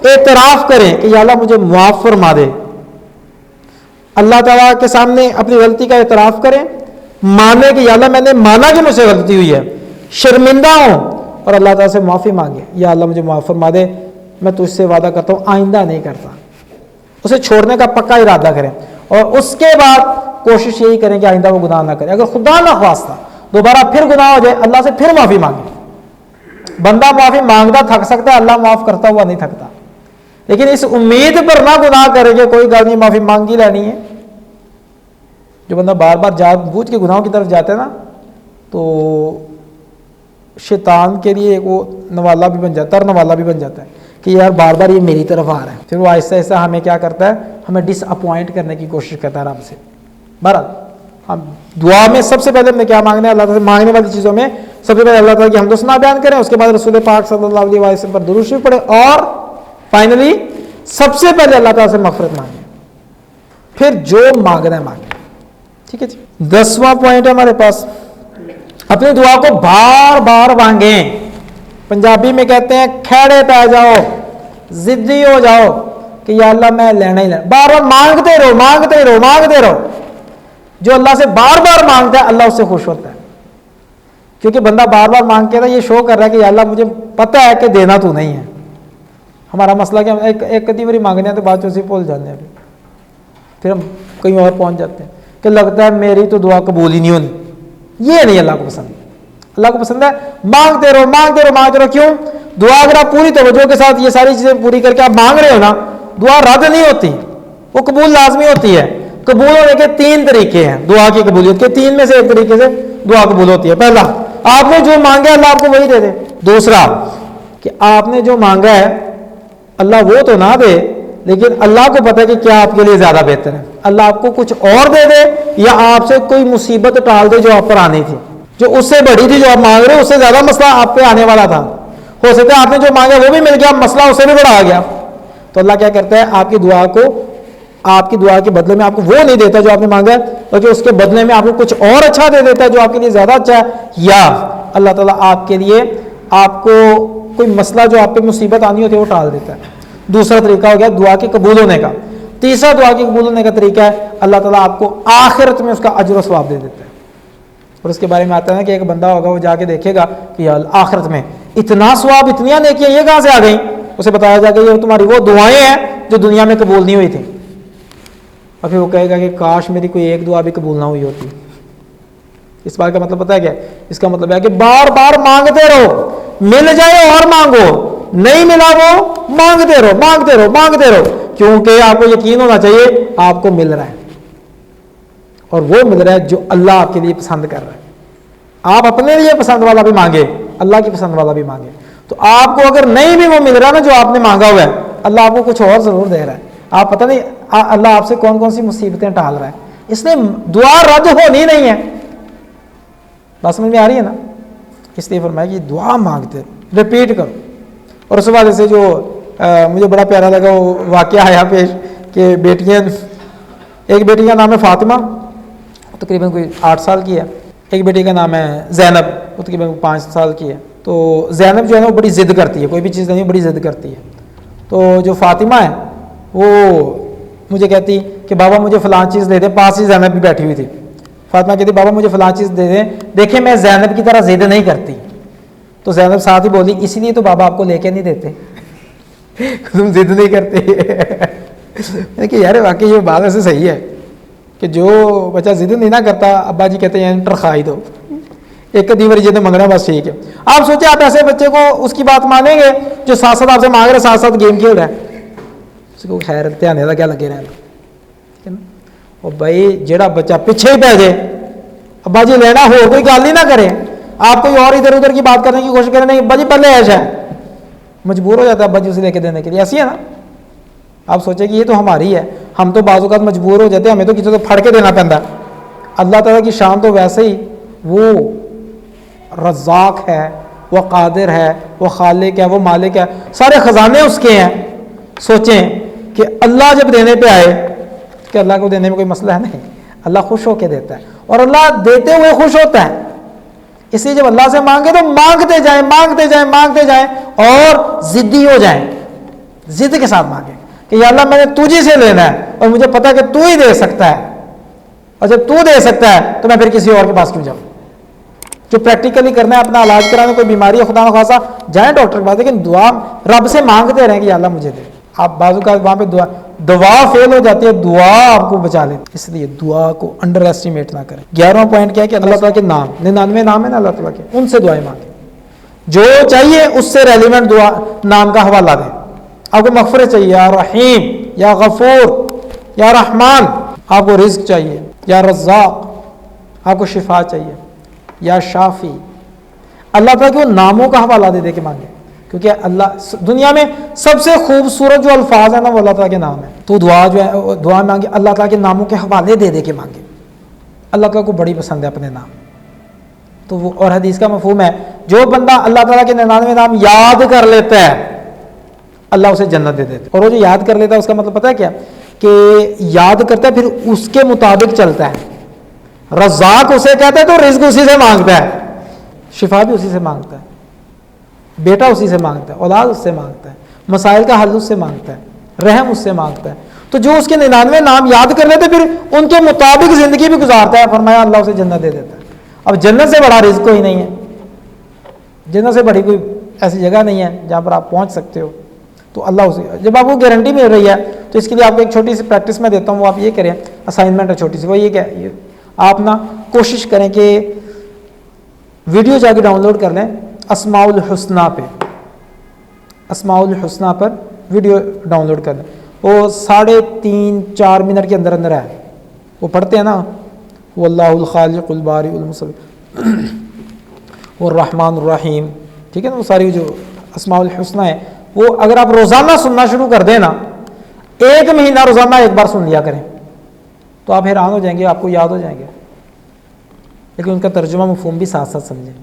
اعتراف کریں کہ یا اللہ مجھے معاف فرما دے. اللہ تعالیٰ کے سامنے اپنی غلطی کا اعتراف کریں، مانے کہ یا اللہ میں نے مانا کہ مجھ سے غلطی ہوئی ہے، شرمندہ ہوں، اور اللہ تعالیٰ سے معافی مانگے یا اللہ مجھے معاف فرما دے، میں تجھ سے وعدہ کرتا ہوں آئندہ نہیں کرتا. اسے چھوڑنے کا پکا ارادہ کریں، اور اس کے بعد کوشش یہی کریں کہ آئندہ وہ گناہ نہ کریں. اگر خدا نہ خواستہ دوبارہ پھر گناہ ہو جائے اللہ سے پھر معافی مانگے. بندہ معافی مانگتا تھک سکتا ہے، اللہ معاف کرتا ہوا نہیں تھکتا. لیکن اس امید پر نہ گناہ کرے کہ کوئی گل نہیں معافی مانگ ہی لینی ہے. جو بندہ بار بار جان بوجھ کے گناہوں کی طرف جاتا ہے نا، تو شیطان کے لیے وہ نوالا بھی بن جاتا ہے، اور نوالا بھی بن جاتا ہے کہ یار بار بار یہ میری طرف آ رہا ہے. پھر وہ آہستہ آہستہ ہمیں کیا کرتا ہے؟ ہمیں ڈس اپوائنٹ کرنے کی کوشش کرتا ہے رب سے. بہرحال ہم دعا میں سب سے پہلے ہمیں کیا مانگنا ہے؟ اللہ تعالیٰ سے مانگنے والی چیزوں میں سب سے پہلے اللہ تعالیٰ کی حمد و ثنا بیان کریں، اس کے بعد رسول پاک صلی اللہ علیہ وسلم پر درود شریف پڑھیں، اور فائنلی سب سے پہلے اللہ تعالیٰ سے مغفرت مانگیں. پھر جو مانگنا ہے مانگیں. ٹھیک ہے جی. 10واں پوائنٹ ہے ہمارے پاس، اپنی دعا کو بار بار مانگیں. پنجابی میں کہتے ہیں کھیڑے پہ جاؤ، ضدی ہو جاؤ کہ یا اللہ میں لینا ہی لینا. بار بار مانگتے رہو مانگتے رہو مانگتے رہو. جو اللہ سے بار بار مانگتا ہے اللہ اس سے خوش ہوتا ہے، کیونکہ بندہ بار بار مانگ کے یہ شو کر رہا ہے کہ یا اللہ مجھے پتہ ہے کہ دینا تو نہیں ہے. ہمارا مسئلہ کیا ایک کتی باری مانگنے ہیں تو بعد چوسی بھول جاتے ہیں، پھر ہم کہیں اور پہنچ جاتے ہیں کہ لگتا ہے میری تو دعا قبول ہی نہیں ہونی. یہ نہیں اللہ کو پسند. اللہ کو پسند ہے مانگتے رہو مانگتے رہو مانگتے رہو. کیوں؟ دعا اگر آپ پوری توجہ کے ساتھ یہ ساری چیزیں پوری کر کے آپ مانگ رہے ہو نا، دعا رد نہیں ہوتی، وہ قبول لازمی ہوتی ہے. قبول ہونے کے 3 طریقے ہیں دعا کی قبولیت کے. 3 میں سے ایک طریقے سے دعا قبول ہوتی ہے. پہلا، آپ نے جو مانگا ہے اللہ آپ کو وہی دے دے. دوسرا کہ آپ نے جو مانگا ہے اللہ وہ تو نہ دے، لیکن اللہ کو پتہ ہے کہ کیا آپ کے لیے زیادہ بہتر ہے. اللہ آپ کو کچھ اور دے دے، یا آپ سے کوئی مصیبت ٹال دے جو آپ پر آنی تھی، جو اس سے بڑی تھی جو آپ مانگ رہے ہو، اس سے زیادہ مسئلہ آپ پہ آنے والا تھا. ہو سکتا ہے آپ نے جو مانگا وہ بھی مل گیا، مسئلہ اس سے بھی بڑا آ گیا. تو اللہ کیا کرتا ہے؟ آپ کی دعا کو آپ کی دعا کے بدلے میں آپ کو وہ نہیں دیتا جو آپ نے مانگا ہے، بلکہ اس کے بدلے میں آپ کو کچھ اور اچھا دے دیتا ہے جو آپ کے لیے زیادہ اچھا ہے، یا اللہ تعالیٰ آپ کے لیے آپ کو کوئی مسئلہ جو آپ پہ مصیبت آنی ہوتی ہے وہ ٹال دیتا ہے۔ دوسرا طریقہ ہو گیا دعا کے قبول ہونے کا۔ تیسرا دعا کے قبول ہونے کا طریقہ ہے اللہ تعالیٰ آپ کو آخرت میں اس کا اجر و ثواب دے دیتا ہے۔ اور اس کے بارے میں آتا ہے نا کہ ایک بندہ ہوگا وہ جا کے دیکھے گا کہ یار آخرت میں اتنا ثواب، اتنی نیکیاں یہ کہاں سے آ گئیں؟ اسے بتایا جائے گا یہ تمہاری وہ دعائیں ہیں جو دنیا میں قبول نہیں ہوئی تھیں، اور پھر وہ کہے گا کہ کاش میری کوئی ایک دعا بھی قبول نہ ہوئی ہوتی۔ اس بات کا مطلب پتہ ہے کیا؟ اس کا مطلب ہے کہ بار بار مانگتے رہو، مل جائے اور مانگو، نہیں ملا وہ مانگتے رہو مانگتے رہو مانگتے رہو، کیونکہ آپ کو یقین ہونا چاہیے آپ کو مل رہا ہے، اور وہ مل رہا ہے جو اللہ آپ کے لیے پسند کر رہا ہے۔ آپ اپنے لیے پسند والا بھی مانگے، اللہ کی پسند والا بھی مانگے، تو آپ کو اگر نہیں بھی وہ مل رہا نا جو آپ نے مانگا ہوا ہے، اللہ آپ کو کچھ اور ضرور دے رہا ہے۔ آپ پتہ نہیں اللہ آپ سے کون کون سی مصیبتیں ٹال رہا ہے، اس نے دعا رد ہونی نہیں ہے۔ بات سمجھ میں آ رہی ہے نا؟ اس لیے فرمایا کہ دعا مانگتے ریپیٹ کرو۔ اور اس بعد سے جو مجھے بڑا پیارا لگا وہ واقعہ آیا پیش کہ بیٹیاں، ایک بیٹی کا نام ہے فاطمہ، تقریباً کوئی 8 سال کی ہے، ایک بیٹی کا نام ہے زینب، وہ تقریباً 5 سال کی ہے۔ تو زینب جو ہے نا وہ بڑی ضد کرتی ہے، کوئی بھی چیز نہیں بڑی ضد کرتی ہے۔ تو جو فاطمہ ہے وہ مجھے کہتی کہ بابا مجھے فلاں چیز دے دے، پاس ہی زینب بھی بیٹھی ہوئی تھی۔ فاطمہ کہتی بابا مجھے فلاں چیز دے دیں، دیکھیں میں زینب کی طرح ضد نہیں کرتی۔ تو زینب ساتھ ہی بولی اسی لیے تو بابا آپ کو لے کے نہیں دیتے، تم ضد نہیں کرتے۔ کہ یار واقعی یہ بات ایسے صحیح ہے کہ جو بچہ ضد نہیں نہ کرتا، ابا جی کہتے ہیں انٹر کھائی دو، ایک دیوری جد منگنا بس ٹھیک ہے۔ آپ سوچیں آپ ایسے بچے کو اس کی بات مانیں گے جو ساتھ ساتھ آپ سے مانگ رہے ساتھ ساتھ گیم کھیل رہا ہے، اس کو خیر دھیان کا کیا لگے رہنا۔ اور بھائی جہاں بچہ پیچھے ہی پہ جائے، ابا جی لینا ہو کوئی گل ہی نہ کرے، آپ کوئی اور ادھر ادھر کی بات کرنے کی کوشش کریں، نہیں ابا جی پہلے ایسا ہے، مجبور ہو جاتا ہے ابا جی اسے لے کے دینے کے لیے۔ ایسی ہے نا؟ آپ سوچیں کہ یہ تو ہماری ہے، ہم تو بعض اوقات مجبور ہو جاتے ہیں، ہمیں تو کسی کو پھڑ کے دینا پڑتا ہے۔ اللہ تعالیٰ کی شان تو ویسے ہی وہ رزاق ہے، وہ قادر ہے، وہ خالق ہے، وہ مالک ہے، سارے خزانے اس کے ہیں۔ سوچیں کہ اللہ جب دینے پہ آئے کہ اللہ کو دینے میں کوئی مسئلہ ہے نہیں، اللہ خوش ہو کے دیتا ہے، اور اللہ دیتے ہوئے خوش ہوتا ہے۔ اس لیے جب اللہ سے مانگے تو مانگتے جائیں مانگتے جائیں مانگتے جائیں، اور ضدی ہو جائیں، ضد کے ساتھ مانگیں کہ یا اللہ میں نے تجھی سے لینا ہے اور مجھے پتا ہے کہ تو ہی دے سکتا ہے، اور جب تو دے سکتا ہے تو میں پھر کسی اور کے پاس کیوں جاؤں۔ جو پریکٹیکلی کرنا ہے اپنا علاج کرانا، کوئی بیماری ہے خدا نخواستہ جائیں ڈاکٹر کے پاس، لیکن دعا رب سے مانگتے رہیں کہ یا اللہ مجھے دے۔ آپ بازو کا وہاں پہ دعا فیل ہو جاتی ہے، دعا آپ کو بچا لیتی ہے، اس لیے دعا کو انڈر ایسٹیمیٹ نہ کریں۔ 11واں پوائنٹ کیا ہے کہ اللہ تعالیٰ کے نام 99 نام ہے نا اللہ تعالیٰ کے، ان سے دعائیں مانگیں، جو چاہیے اس سے ریلیونٹ دعا نام کا حوالہ دیں۔ آپ کو مغفرت چاہیے، یا رحیم یا غفور یا رحمان، آپ کو رزق چاہیے یا رزاق، آپ کو شفا چاہیے یا شافی، اللہ تعالیٰ کے ناموں کا حوالہ دے دے کے مانگے، کیونکہ اللہ دنیا میں سب سے خوبصورت جو الفاظ ہیں نا وہ اللہ تعالیٰ کے نام ہے۔ تو دعا جو ہے دعا مانگے اللہ تعالیٰ کے ناموں کے حوالے دے دے کے مانگے، اللہ تعالیٰ کو بڑی پسند ہے اپنے نام۔ تو وہ اور حدیث کا مفہوم ہے جو بندہ اللہ تعالیٰ کے 99 نام یاد کر لیتا ہے اللہ اسے جنت دے دیتا ہے۔ اور وہ جو یاد کر لیتا ہے اس کا مطلب پتہ ہے کیا؟ کہ یاد کرتا ہے پھر اس کے مطابق چلتا ہے۔ رزاق اسے کہتا ہے تو رزق اسی سے مانگتا ہے، شفا بھی اسی سے مانگتا ہے، بیٹا اسی سے مانگتا ہے، اولاد اس سے مانگتا ہے، مسائل کا حل اس سے مانگتا ہے، رحم اس سے مانگتا ہے۔ تو جو اس کے 99 نام یاد کر لیتے پھر ان کے مطابق زندگی بھی گزارتا ہے، فرمایا اللہ اسے جنت دے دیتا ہے۔ اب جنت سے بڑا رزق کوئی نہیں ہے، جنت سے بڑی کوئی ایسی جگہ نہیں ہے جہاں پر آپ پہنچ سکتے ہو۔ تو اللہ اسے جب آپ کو گارنٹی مل رہی ہے تو اس کے لیے آپ کو ایک چھوٹی سی پریکٹس میں دیتا ہوں، وہ آپ یہ کریں، اسائنمنٹ ہے چھوٹی سی، وہ یہ کہ آپ نا کوشش کریں کہ ویڈیو جا کے ڈاؤن لوڈ کر لیں اسماء الحسنہ پہ، اسماء الحسنہ پر ویڈیو ڈاؤن لوڈ کر لیں، وہ 3.5-4 منٹ کے اندر اندر ہے، وہ پڑھتے ہیں نا وہ اللہ الخالق الباری المصور والرحمن الرحیم، ٹھیک ہے نا، وہ ساری جو اسماء الحسنہ ہے وہ اگر آپ روزانہ سننا شروع کر دیں نا، 1 مہینہ روزانہ 1 بار سن لیا کریں تو آپ حیران ہو جائیں گے، آپ کو یاد ہو جائیں گے، لیکن ان کا ترجمہ مفہوم بھی ساتھ ساتھ سمجھیں،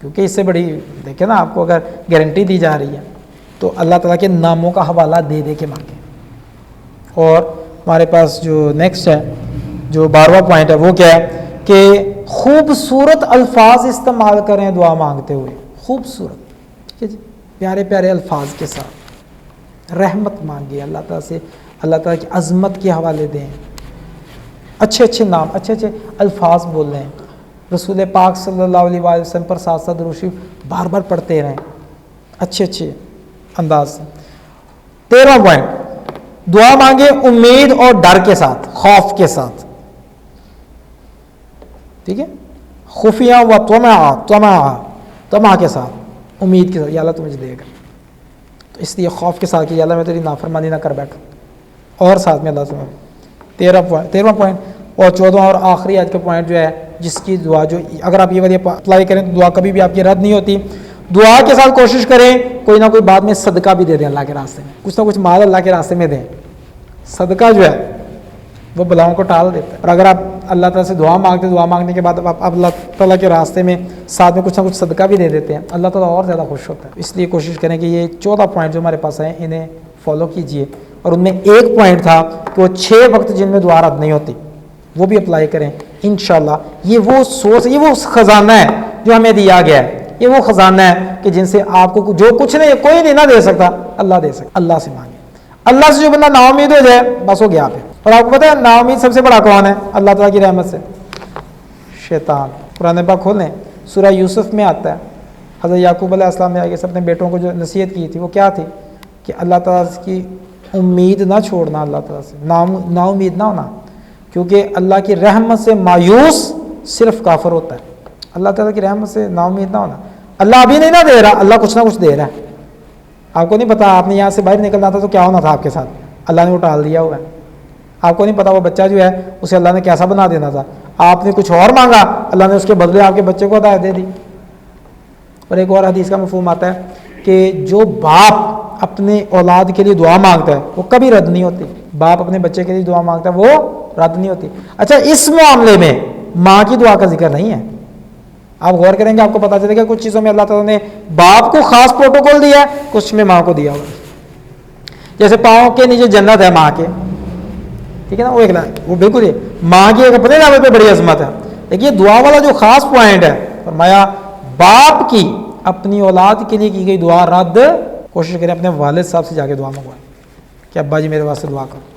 کیونکہ اس سے بڑی دیکھیں نا آپ کو اگر گارنٹی دی جا رہی ہے تو اللہ تعالیٰ کے ناموں کا حوالہ دے دے کے مانگیں۔ اور ہمارے پاس جو نیکسٹ ہے، جو 12واں پوائنٹ ہے، وہ کیا ہے کہ خوبصورت الفاظ استعمال کریں دعا مانگتے ہوئے. خوبصورت، ٹھیک ہے جی، پیارے پیارے الفاظ کے ساتھ رحمت مانگے اللہ تعالیٰ سے، اللہ تعالیٰ کی عظمت کے حوالے دیں، اچھے اچھے نام، اچھے اچھے الفاظ بول رہے ہیں، رسول پاک صلی اللہ علیہ وآلہ وسلم پر ساتھ ساتھ درود شریف بار بار پڑھتے رہیں اچھے اچھے انداز سے. 13واں پوائنٹ، دعا مانگے امید اور ڈر کے ساتھ، خوف کے ساتھ، ٹھیک ہے، خفیہ و طمع کے ساتھ، امید کے ساتھ، یا اللہ تو مجھے دے گا، تو اس لیے خوف کے ساتھ کہ یا اللہ میں تیری نافرمانی نہ کر بیٹھوں، اور ساتھ میں اللہ سے 13واں پوائنٹ. اور 14واں اور آخری آج کا پوائنٹ جو ہے، جس کی دعا جو اگر آپ یہ والی اپلائی کریں تو دعا کبھی بھی آپ کی رد نہیں ہوتی. دعا کے ساتھ کوشش کریں کوئی نہ کوئی بعد میں صدقہ بھی دے دیں اللہ کے راستے میں، کچھ نہ کچھ مال اللہ کے راستے میں دیں. صدقہ جو ہے وہ بلاؤں کو ٹال دیتا ہے. اور اگر آپ اللہ تعالیٰ سے دعا مانگتے، دعا مانگنے کے بعد آپ اللہ تعالیٰ کے راستے میں ساتھ میں کچھ نہ کچھ صدقہ بھی دے دیتے ہیں، اللہ تعالیٰ اور زیادہ خوش ہوتا ہے. اس لیے کوشش کریں کہ یہ 14 پوائنٹ جو ہمارے پاس ہیں انہیں فالو کیجئے. اور ان میں ایک پوائنٹ تھا کہ وہ 6 وقت جن میں دعا رد نہیں ہوتی، وہ بھی اپلائی کریں انشاءاللہ. یہ وہ سورس، یہ وہ خزانہ ہے جو ہمیں دیا گیا ہے، یہ وہ خزانہ ہے کہ جن سے آپ کو جو کچھ نہیں، کوئی نہیں نہ دے سکتا، اللہ دے سکتا. اللہ سے مانگے، اللہ سے جو بندہ نا امید ہو جائے بس ہو گیا پہ. اور آپ کو پتہ ہے نا امید سب سے بڑا کون ہے اللہ تعالیٰ کی رحمت سے؟ شیطان. قرآن پاک کھولیں، سورہ یوسف میں آتا ہے، حضرت یعقوب علیہ السلام نے آگے اپنے بیٹوں کو جو نصیحت کی تھی وہ کیا تھی کہ اللہ تعالیٰ کی امید نہ چھوڑنا، اللہ تعالیٰ سے نا امید نہ ہونا، کیونکہ اللہ کی رحمت سے مایوس صرف کافر ہوتا ہے. اللہ تعالیٰ کی رحمت سے نا امید نہ ہونا. اللہ ابھی نہیں نہ دے رہا، اللہ کچھ نہ کچھ دے رہا ہے. آپ کو نہیں پتا آپ نے یہاں سے باہر نکلنا تھا تو کیا ہونا تھا آپ کے ساتھ، اللہ نے وہ ٹال دیا ہوا ہے. آپ کو نہیں پتا وہ بچہ جو ہے اسے اللہ نے کیسا بنا دینا تھا، آپ نے کچھ اور مانگا، اللہ نے اس کے بدلے آپ کے بچے کو ہدایت دے دی. اور ایک اور حدیث کا مفہوم آتا ہے کہ جو باپ اپنے اولاد کے لیے دعا مانگتا ہے وہ کبھی رد نہیں ہوتی. باپ اپنے بچے کے لیے دعا مانگتا ہے وہ رد نہیں ہوتی. اچھا، اس معاملے میں ماں کی دعا کا ذکر نہیں ہے. آپ غور کریں گے آپ کو پتا چلے گا کچھ چیزوں میں اللہ تعالیٰ نے باپ کو خاص پروٹوکول دیا ہے، کچھ میں ماں کو دیا ہوا. جیسے پاؤں کے نیچے جنت ہے ماں کے، ٹھیک ہے نا، وہ بالکل ماں کی ایک اپنے لیول پہ بڑی عظمت ہے. لیکن یہ دعا والا جو خاص پوائنٹ ہے، فرمایا باپ کی اپنی اولاد کے لیے کی گئی دعا رد، کوشش کریں اپنے والد صاحب سے جا کے دعا منگوائیں کہ ابا جی میرے واسطے دعا کرو.